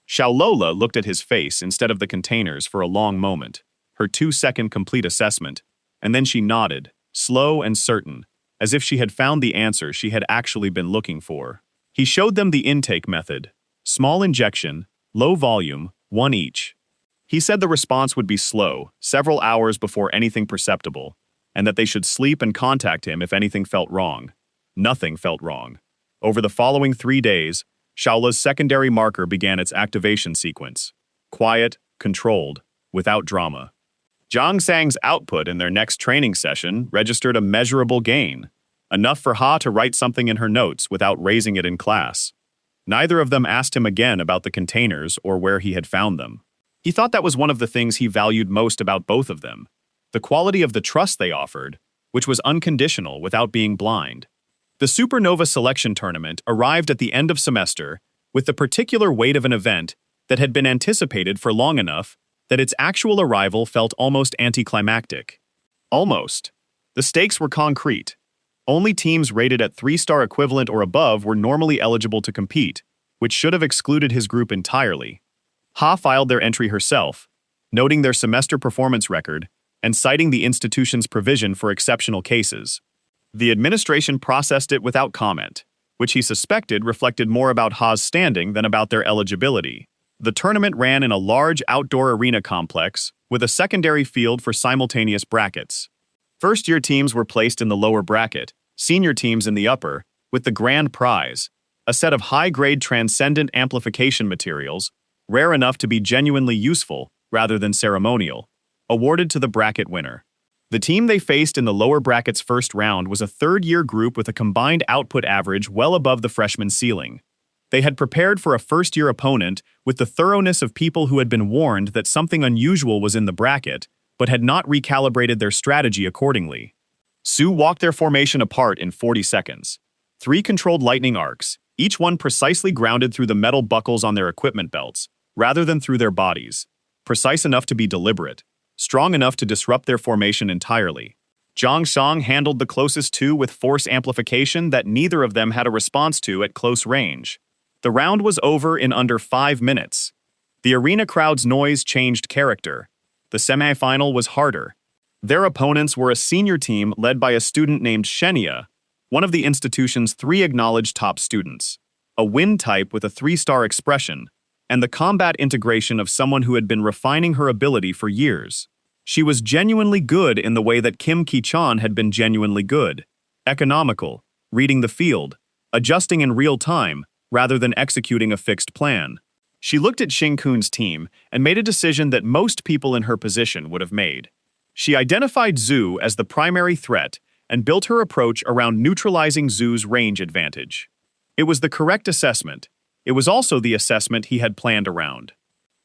Xiaolola looked at his face instead of the containers for a long moment, her 2-second complete assessment, and then she nodded, slow and certain, as if she had found the answer she had actually been looking for. He showed them the intake method: small injection, low volume, 1 each. He said the response would be slow, several hours before anything perceptible, and that they should sleep and contact him if anything felt wrong. Nothing felt wrong. Over the following 3 days, Shaola's secondary marker began its activation sequence. Quiet, controlled, without drama. Zhang Sang's output in their next training session registered a measurable gain, enough for Ha to write something in her notes without raising it in class. Neither of them asked him again about the containers or where he had found them. He thought that was one of the things he valued most about both of them, the quality of the trust they offered, which was unconditional without being blind. The Supernova Selection Tournament arrived at the end of semester with the particular weight of an event that had been anticipated for long enough that its actual arrival felt almost anticlimactic. Almost. The stakes were concrete. Only teams rated at 3-star equivalent or above were normally eligible to compete, which should have excluded his group entirely. Ha filed their entry herself, noting their semester performance record and citing the institution's provision for exceptional cases. The administration processed it without comment, which he suspected reflected more about Ha's standing than about their eligibility. The tournament ran in a large outdoor arena complex with a secondary field for simultaneous brackets. First-year teams were placed in the lower bracket, senior teams in the upper, with the grand prize, a set of high-grade transcendent amplification materials, rare enough to be genuinely useful rather than ceremonial, awarded to the bracket winner. The team they faced in the lower bracket's first round was a third-year group with a combined output average well above the freshman ceiling. They had prepared for a first-year opponent with the thoroughness of people who had been warned that something unusual was in the bracket, but had not recalibrated their strategy accordingly. Su walked their formation apart in 40 seconds. 3 controlled lightning arcs, each one precisely grounded through the metal buckles on their equipment belts, rather than through their bodies. Precise enough to be deliberate, strong enough to disrupt their formation entirely. Zhang Shang handled the closest 2 with force amplification that neither of them had a response to at close range. The round was over in under 5 minutes. The arena crowd's noise changed character. The semi-final was harder. Their opponents were a senior team led by a student named Shenya, one of the institution's 3 acknowledged top students, a wind type with a 3-star expression, and the combat integration of someone who had been refining her ability for years. She was genuinely good in the way that Kim Ki-chan had been genuinely good, economical, reading the field, adjusting in real time, rather than executing a fixed plan. She looked at Xing Kun's team and made a decision that most people in her position would have made. She identified Zhu as the primary threat and built her approach around neutralizing Zhu's range advantage. It was the correct assessment. It was also the assessment he had planned around.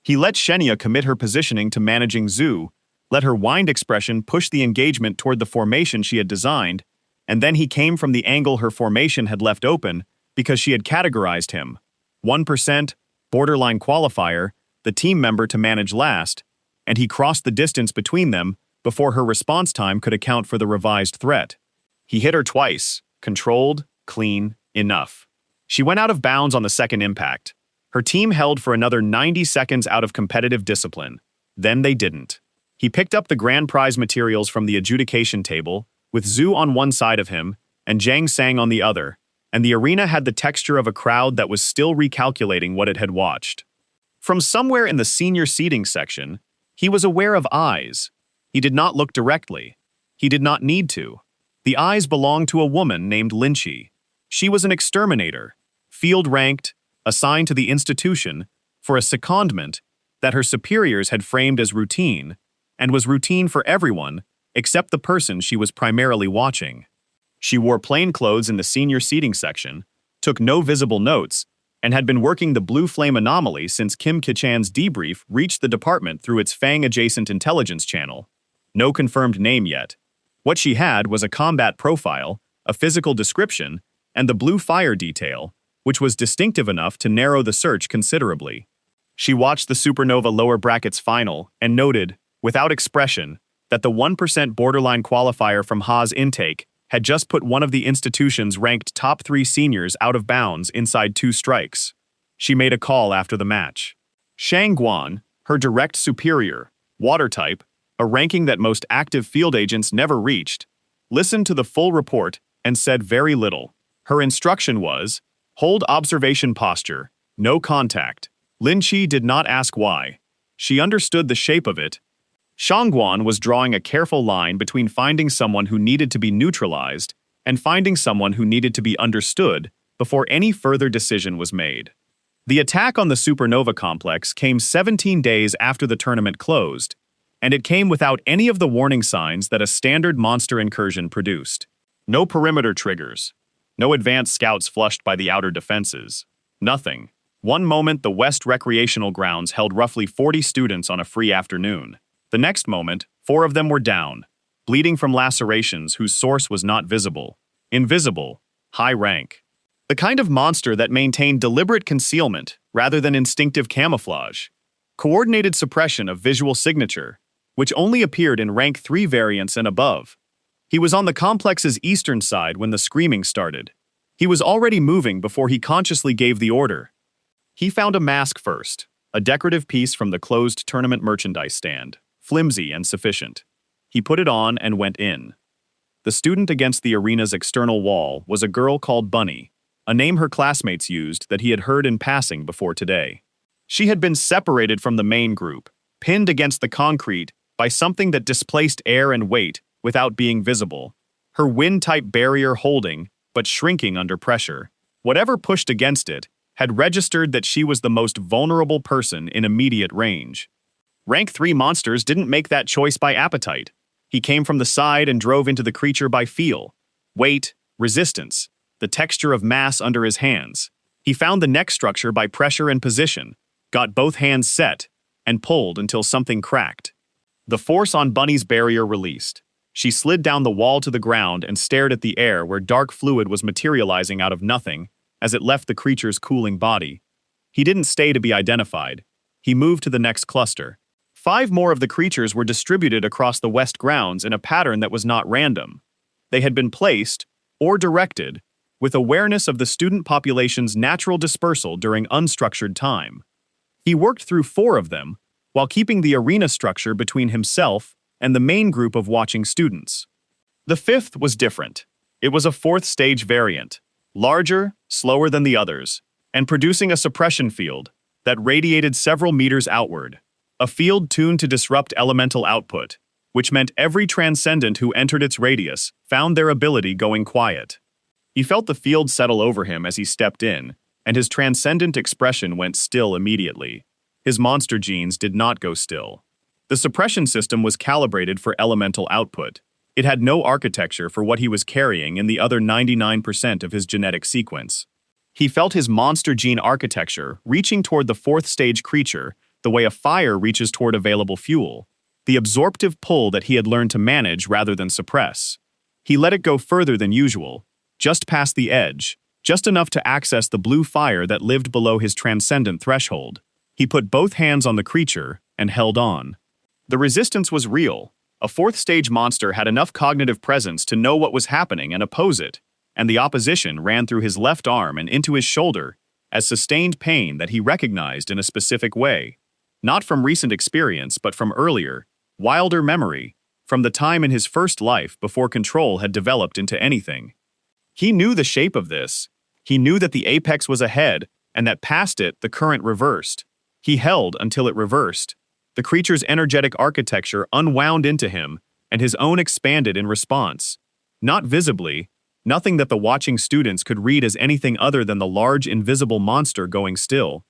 He let Shenya commit her positioning to managing Zhu, let her wind expression push the engagement toward the formation she had designed, and then he came from the angle her formation had left open because she had categorized him. 1%, borderline qualifier, the team member to manage last, and he crossed the distance between them before her response time could account for the revised threat. He hit her twice, controlled, clean, enough. She went out of bounds on the second impact. Her team held for another 90 seconds out of competitive discipline. Then they didn't. He picked up the grand prize materials from the adjudication table, with Zhu on one side of him and Zhang Sang on the other, and the arena had the texture of a crowd that was still recalculating what it had watched. From somewhere in the senior seating section, he was aware of eyes. He did not look directly. He did not need to. The eyes belonged to a woman named Linchi. She was an exterminator, field-ranked, assigned to the institution for a secondment that her superiors had framed as routine, and was routine for everyone except the person she was primarily watching. She wore plain clothes in the senior seating section, took no visible notes, and had been working the blue flame anomaly since Kim Kichan's debrief reached the department through its Fang-adjacent intelligence channel. No confirmed name yet. What she had was a combat profile, a physical description, and the blue fire detail, which was distinctive enough to narrow the search considerably. She watched the Supernova lower brackets final and noted, without expression, that the 1% borderline qualifier from Ha's intake had just put one of the institution's ranked top 3 seniors out of bounds inside 2 strikes. She made a call after the match. Shang Guan, her direct superior, water type, a ranking that most active field agents never reached, listened to the full report and said very little. Her instruction was, hold observation posture, no contact. Lin Qi did not ask why. She understood the shape of it. Shangguan was drawing a careful line between finding someone who needed to be neutralized and finding someone who needed to be understood before any further decision was made. The attack on the Supernova complex came 17 days after the tournament closed, and it came without any of the warning signs that a standard monster incursion produced. No perimeter triggers. No advanced scouts flushed by the outer defenses. Nothing. One moment the West Recreational Grounds held roughly 40 students on a free afternoon. The next moment, 4 of them were down, bleeding from lacerations whose source was not visible. Invisible. High rank. The kind of monster that maintained deliberate concealment rather than instinctive camouflage. Coordinated suppression of visual signature, which only appeared in rank 3 variants and above. He was on the complex's eastern side when the screaming started. He was already moving before he consciously gave the order. He found a mask first, a decorative piece from the closed tournament merchandise stand, flimsy and sufficient. He put it on and went in. The student against the arena's external wall was a girl called Bunny, a name her classmates used that he had heard in passing before today. She had been separated from the main group, pinned against the concrete by something that displaced air and weight without being visible, her wind-type barrier holding, but shrinking under pressure. Whatever pushed against it had registered that she was the most vulnerable person in immediate range. Rank 3 monsters didn't make that choice by appetite. He came from the side and drove into the creature by feel, weight, resistance, the texture of mass under his hands. He found the neck structure by pressure and position, got both hands set, and pulled until something cracked. The force on Bunny's barrier released. She slid down the wall to the ground and stared at the air where dark fluid was materializing out of nothing as it left the creature's cooling body. He didn't stay to be identified. He moved to the next cluster. 5 more of the creatures were distributed across the west grounds in a pattern that was not random. They had been placed, or directed, with awareness of the student population's natural dispersal during unstructured time. He worked through 4 of them, while keeping the arena structure between himself and the main group of watching students. The 5th was different. It was a 4th stage variant, larger, slower than the others, and producing a suppression field that radiated several meters outward. A field tuned to disrupt elemental output, which meant every transcendent who entered its radius found their ability going quiet. He felt the field settle over him as he stepped in, and his transcendent expression went still immediately. His monster genes did not go still. The suppression system was calibrated for elemental output. It had no architecture for what he was carrying in the other 99% of his genetic sequence. He felt his monster gene architecture reaching toward the fourth stage creature the way a fire reaches toward available fuel, the absorptive pull that he had learned to manage rather than suppress. He let it go further than usual, just past the edge, just enough to access the blue fire that lived below his transcendent threshold. He put both hands on the creature and held on. The resistance was real. A fourth stage monster had enough cognitive presence to know what was happening and oppose it, and the opposition ran through his left arm and into his shoulder as sustained pain that he recognized in a specific way. Not from recent experience, but from earlier, wilder memory, from the time in his first life before control had developed into anything. He knew the shape of this. He knew that the apex was ahead, and that past it the current reversed. He held until it reversed. The creature's energetic architecture unwound into him, and his own expanded in response. Not visibly, nothing that the watching students could read as anything other than the large invisible monster going still.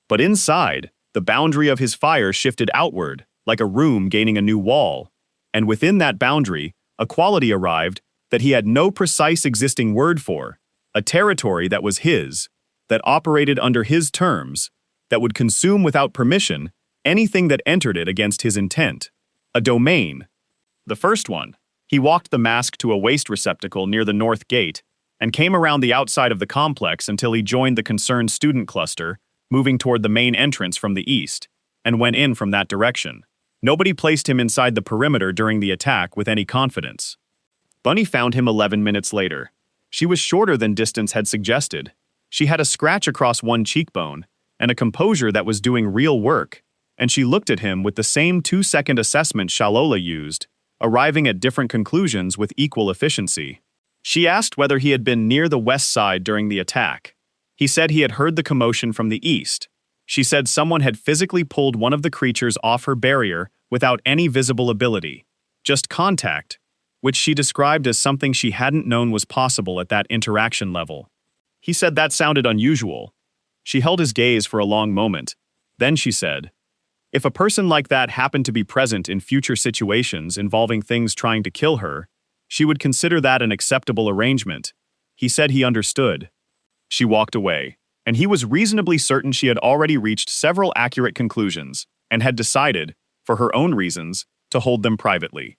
But inside, the boundary of his fire shifted outward, like a room gaining a new wall. And within that boundary, a quality arrived that he had no precise existing word for, a territory that was his, that operated under his terms, that would consume without permission anything that entered it against his intent. A domain. The first one. He walked the mask to a waste receptacle near the north gate and came around the outside of the complex until he joined the concerned student cluster, moving toward the main entrance from the east, and went in from that direction. Nobody placed him inside the perimeter during the attack with any confidence. Bunny found him 11 minutes later. She was shorter than distance had suggested. She had a scratch across one cheekbone and a composure that was doing real work, and she looked at him with the same 2-second assessment Shalola used, arriving at different conclusions with equal efficiency. She asked whether he had been near the west side during the attack. He said he had heard the commotion from the east. She said someone had physically pulled one of the creatures off her barrier without any visible ability, just contact, which she described as something she hadn't known was possible at that interaction level. He said that sounded unusual. She held his gaze for a long moment. Then she said, if a person like that happened to be present in future situations involving things trying to kill her, she would consider that an acceptable arrangement. He said he understood. She walked away, and he was reasonably certain she had already reached several accurate conclusions and had decided, for her own reasons, to hold them privately.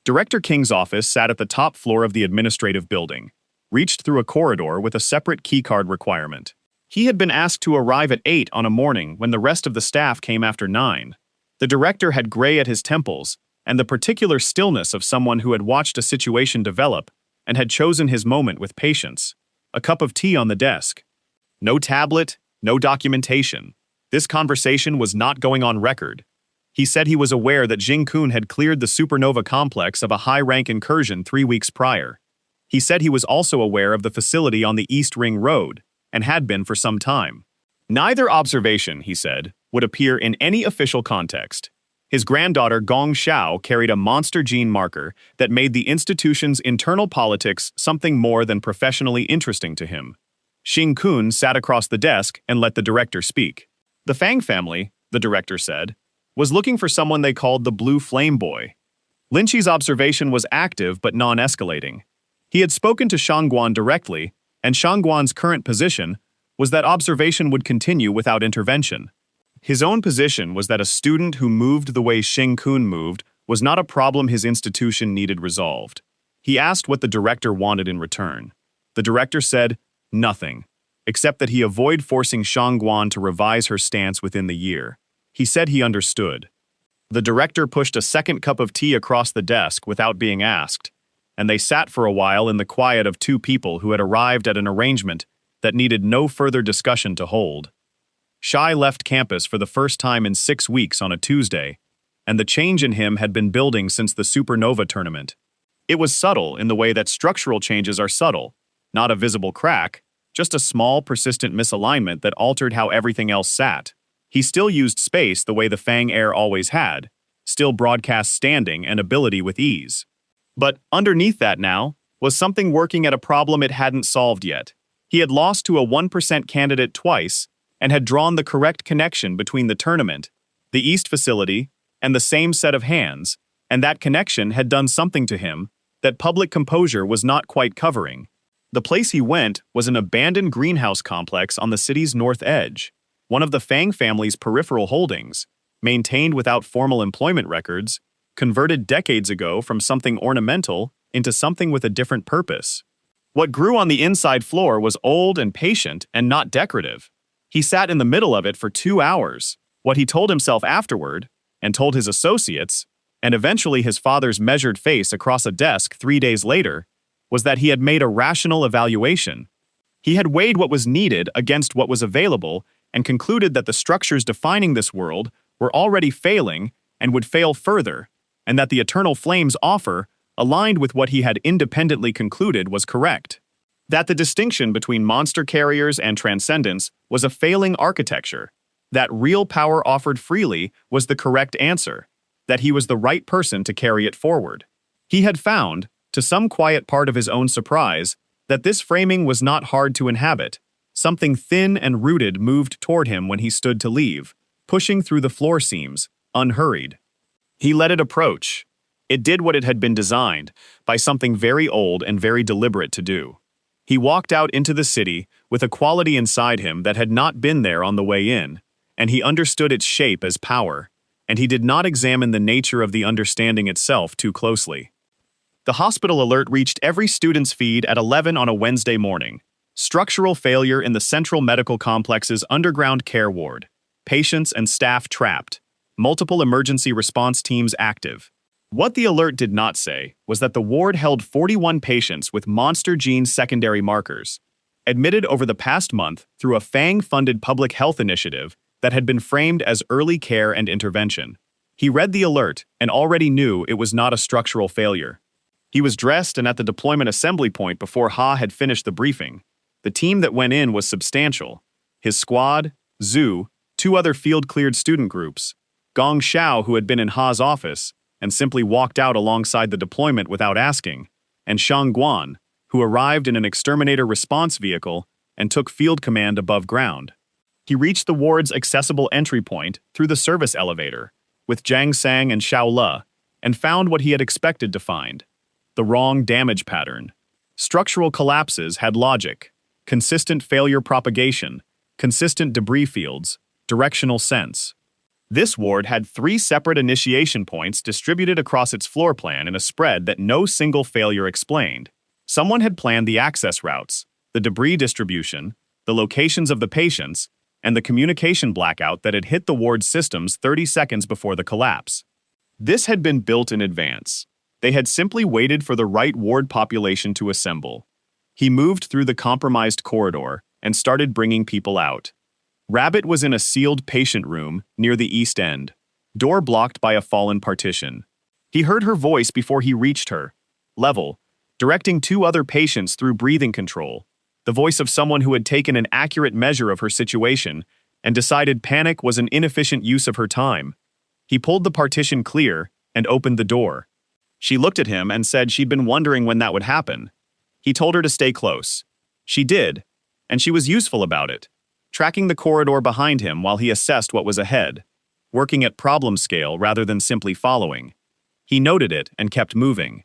Director King's office sat at the top floor of the administrative building, reached through a corridor with a separate keycard requirement. He had been asked to arrive at 8 on a morning when the rest of the staff came after 9. The director had gray at his temples and the particular stillness of someone who had watched a situation develop and had chosen his moment with patience. A cup of tea on the desk. No tablet, no documentation. This conversation was not going on record. He said he was aware that Jing-kun had cleared the Supernova complex of a high-rank incursion 3 weeks prior. He said he was also aware of the facility on the East Ring Road, and had been for some time. Neither observation, he said, would appear in any official context. His granddaughter Gong Xiao carried a monster gene marker that made the institution's internal politics something more than professionally interesting to him. Xing Kun sat across the desk and let the director speak. The Fang Family, the director said, was looking for someone they called the Blue Flame Boy. Linchi's observation was active but non-escalating. He had spoken to Shangguan directly, and Shangguan's current position was that observation would continue without intervention. His own position was that a student who moved the way Xing Kun moved was not a problem his institution needed resolved. He asked what the director wanted in return. The director said, nothing, except that he avoid forcing Shangguan to revise her stance within the year. He said he understood. The director pushed a second cup of tea across the desk without being asked, and they sat for a while in the quiet of two people who had arrived at an arrangement that needed no further discussion to hold. Shai left campus for the first time in 6 weeks on a Tuesday, and the change in him had been building since the Supernova Tournament. It was subtle in the way that structural changes are subtle, not a visible crack, just a small, persistent misalignment that altered how everything else sat. He still used space the way the Fang Air always had, still broadcast standing and ability with ease. But underneath that now was something working at a problem it hadn't solved yet. He had lost to a 1% candidate twice and had drawn the correct connection between the tournament, the East facility, and the same set of hands, And that connection had done something to him that public composure was not quite covering. The place he went was an abandoned greenhouse complex on the city's north edge, one of the Fang family's peripheral holdings, maintained without formal employment records, converted decades ago from something ornamental into something with a different purpose. What grew on the inside floor was old and patient and not decorative. He sat in the middle of it for 2 hours. What he told himself afterward, and told his associates, and eventually his father's measured face across a desk 3 days later, was that he had made a rational evaluation. He had weighed what was needed against what was available and concluded that the structures defining this world were already failing and would fail further, and that the eternal flame's offer aligned with what he had independently concluded was correct. That the distinction between monster carriers and transcendence was a failing architecture. That real power offered freely was the correct answer. That he was the right person to carry it forward. He had found, to some quiet part of his own surprise, that this framing was not hard to inhabit. Something thin and rooted moved toward him when he stood to leave, pushing through the floor seams, unhurried. He let it approach. It did what it had been designed, by something very old and very deliberate to do. He walked out into the city with a quality inside him that had not been there on the way in, and he understood its shape as power, and he did not examine the nature of the understanding itself too closely. The hospital alert reached every student's feed at 11 on a Wednesday morning. Structural failure in the Central Medical Complex's underground care ward. Patients and staff trapped. Multiple emergency response teams active. What the alert did not say was that the ward held 41 patients with monster gene secondary markers, admitted over the past month through a Fang-funded public health initiative that had been framed as early care and intervention. He read the alert and already knew it was not a structural failure. He was dressed and at the deployment assembly point before Ha had finished the briefing. The team that went in was substantial. His squad, Zhu, 2 other field-cleared student groups, Gong Xiao, who had been in Ha's office and simply walked out alongside the deployment without asking, and Shang Guan, who arrived in an exterminator response vehicle and took field command above ground. He reached the ward's accessible entry point through the service elevator, with Jiang Sang and Xiao Le, and found what he had expected to find: the wrong damage pattern. Structural collapses had logic, consistent failure propagation, consistent debris fields, directional sense. This ward had 3 separate initiation points distributed across its floor plan in a spread that no single failure explained. Someone had planned the access routes, the debris distribution, the locations of the patients, and the communication blackout that had hit the ward's systems 30 seconds before the collapse. This had been built in advance. They had simply waited for the right ward population to assemble. He moved through the compromised corridor and started bringing people out. Rabbit was in a sealed patient room near the east end, door blocked by a fallen partition. He heard her voice before he reached her, level, directing 2 other patients through breathing control, the voice of someone who had taken an accurate measure of her situation and decided panic was an inefficient use of her time. He pulled the partition clear and opened the door. She looked at him and said she'd been wondering when that would happen. He told her to stay close. She did, and she was useful about it, tracking the corridor behind him while he assessed what was ahead, working at problem scale rather than simply following. He noted it and kept moving.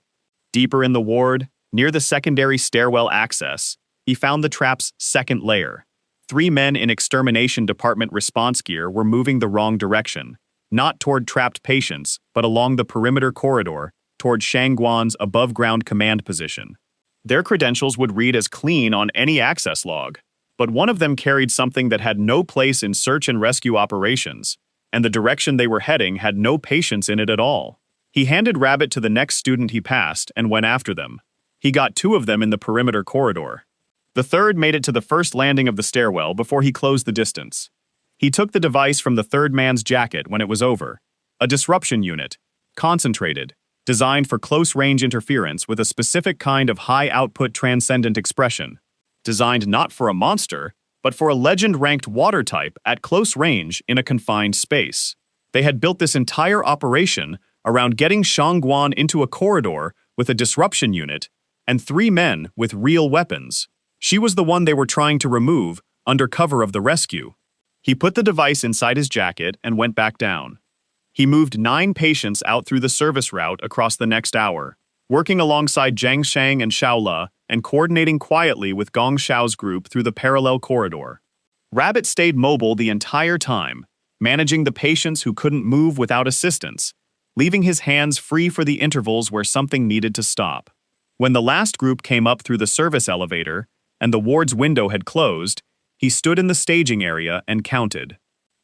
Deeper in the ward, near the secondary stairwell access, he found the trap's second layer. 3 men in extermination department response gear were moving the wrong direction, not toward trapped patients, but along the perimeter corridor, toward Shangguan's above-ground command position. Their credentials would read as clean on any access log, but one of them carried something that had no place in search and rescue operations, and the direction they were heading had no patience in it at all. He handed Rabbit to the next student he passed and went after them. He got 2 of them in the perimeter corridor. The third made it to the first landing of the stairwell before he closed the distance. He took the device from the third man's jacket when it was over. A disruption unit, concentrated, designed for close-range interference with a specific kind of high-output transcendent expression. Designed not for a monster, but for a legend-ranked water type at close range in a confined space. They had built this entire operation around getting Shangguan into a corridor with a disruption unit and 3 men with real weapons. She was the one they were trying to remove under cover of the rescue. He put the device inside his jacket and went back down. He moved 9 patients out through the service route across the next hour, working alongside Zhang Shang and Xiaola and coordinating quietly with Gong Xiao's group through the parallel corridor. Rabbit stayed mobile the entire time, managing the patients who couldn't move without assistance, leaving his hands free for the intervals where something needed to stop. When the last group came up through the service elevator and the ward's window had closed, he stood in the staging area and counted.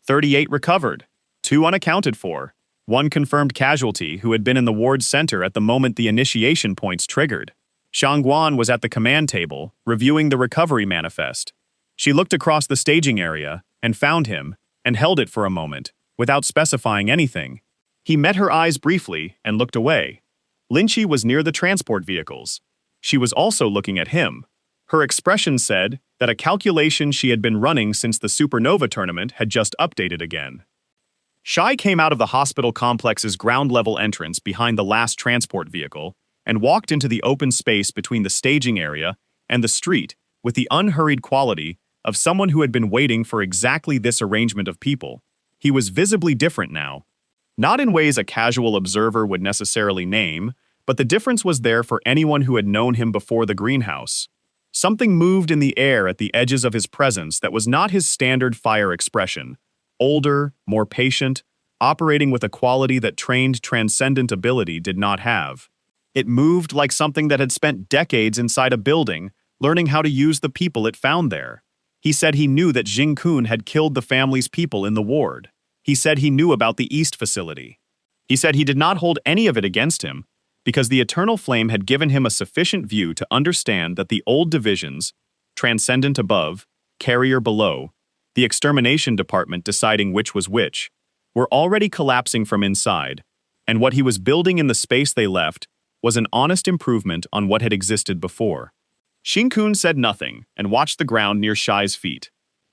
38 recovered, 2 unaccounted for, 1 confirmed casualty who had been in the ward center at the moment the initiation points triggered. Xiangguan was at the command table, reviewing the recovery manifest. She looked across the staging area and found him and held it for a moment, without specifying anything. He met her eyes briefly and looked away. Linchi was near the transport vehicles. She was also looking at him. Her expression said that a calculation she had been running since the Supernova Tournament had just updated again. Shai came out of the hospital complex's ground-level entrance behind the last transport vehicle and walked into the open space between the staging area and the street with the unhurried quality of someone who had been waiting for exactly this arrangement of people. He was visibly different now. Not in ways a casual observer would necessarily name, but the difference was there for anyone who had known him before the greenhouse. Something moved in the air at the edges of his presence that was not his standard fire expression. Older, more patient, operating with a quality that trained transcendent ability did not have. It moved like something that had spent decades inside a building, learning how to use the people it found there. He said he knew that Jing Kun had killed the family's people in the ward. He said he knew about the East facility. He said he did not hold any of it against him, because the Eternal Flame had given him a sufficient view to understand that the old divisions, Transcendent above, Carrier below, the Extermination Department deciding which was which, were already collapsing from inside, and what he was building in the space they left was an honest improvement on what had existed before. Shinkun said nothing and watched the ground near Shai's feet.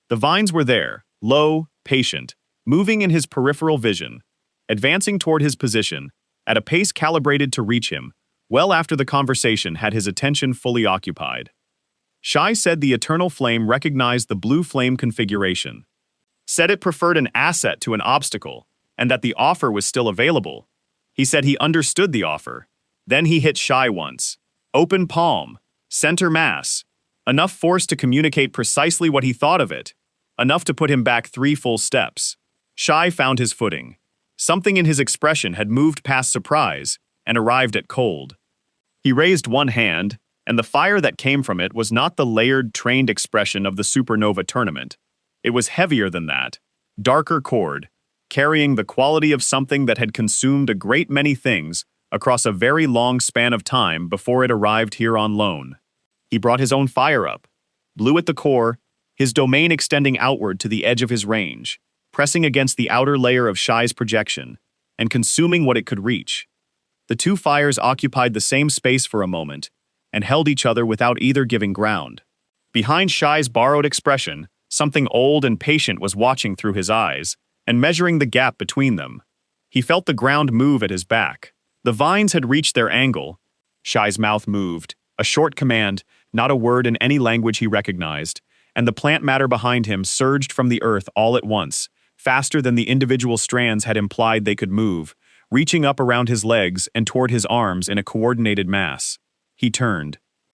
The vines were there, low, patient, moving in his peripheral vision, advancing toward his position, at a pace calibrated to reach him, well after the conversation had his attention fully occupied. Shai said the Eternal Flame recognized the blue flame configuration, said it preferred an asset to an obstacle, and that the offer was still available. He said he understood the offer. Then he hit Shai once. Open palm, center mass, enough force to communicate precisely what he thought of it, enough to put him back 3 full steps. Shai found his footing. Something in his expression had moved past surprise and arrived at cold. He raised one hand, and the fire that came from it was not the layered, trained expression of the Supernova Tournament. It was heavier than that, darker chord, carrying the quality of something that had consumed a great many things across a very long span of time before it arrived here on loan. He brought his own fire up, blue at the core, his domain extending outward to the edge of his range, pressing against the outer layer of Shai's projection, and consuming what it could reach. The 2 fires occupied the same space for a moment, and held each other without either giving ground. Behind Shai's borrowed expression, something old and patient was watching through his eyes, and measuring the gap between them. He felt the ground move at his back. The vines had reached their angle. Shai's mouth moved, a short command, not a word in any language he recognized, and the plant matter behind him surged from the earth all at once, faster than the individual strands had implied they could move, reaching up around his legs and toward his arms in a coordinated mass. He turned.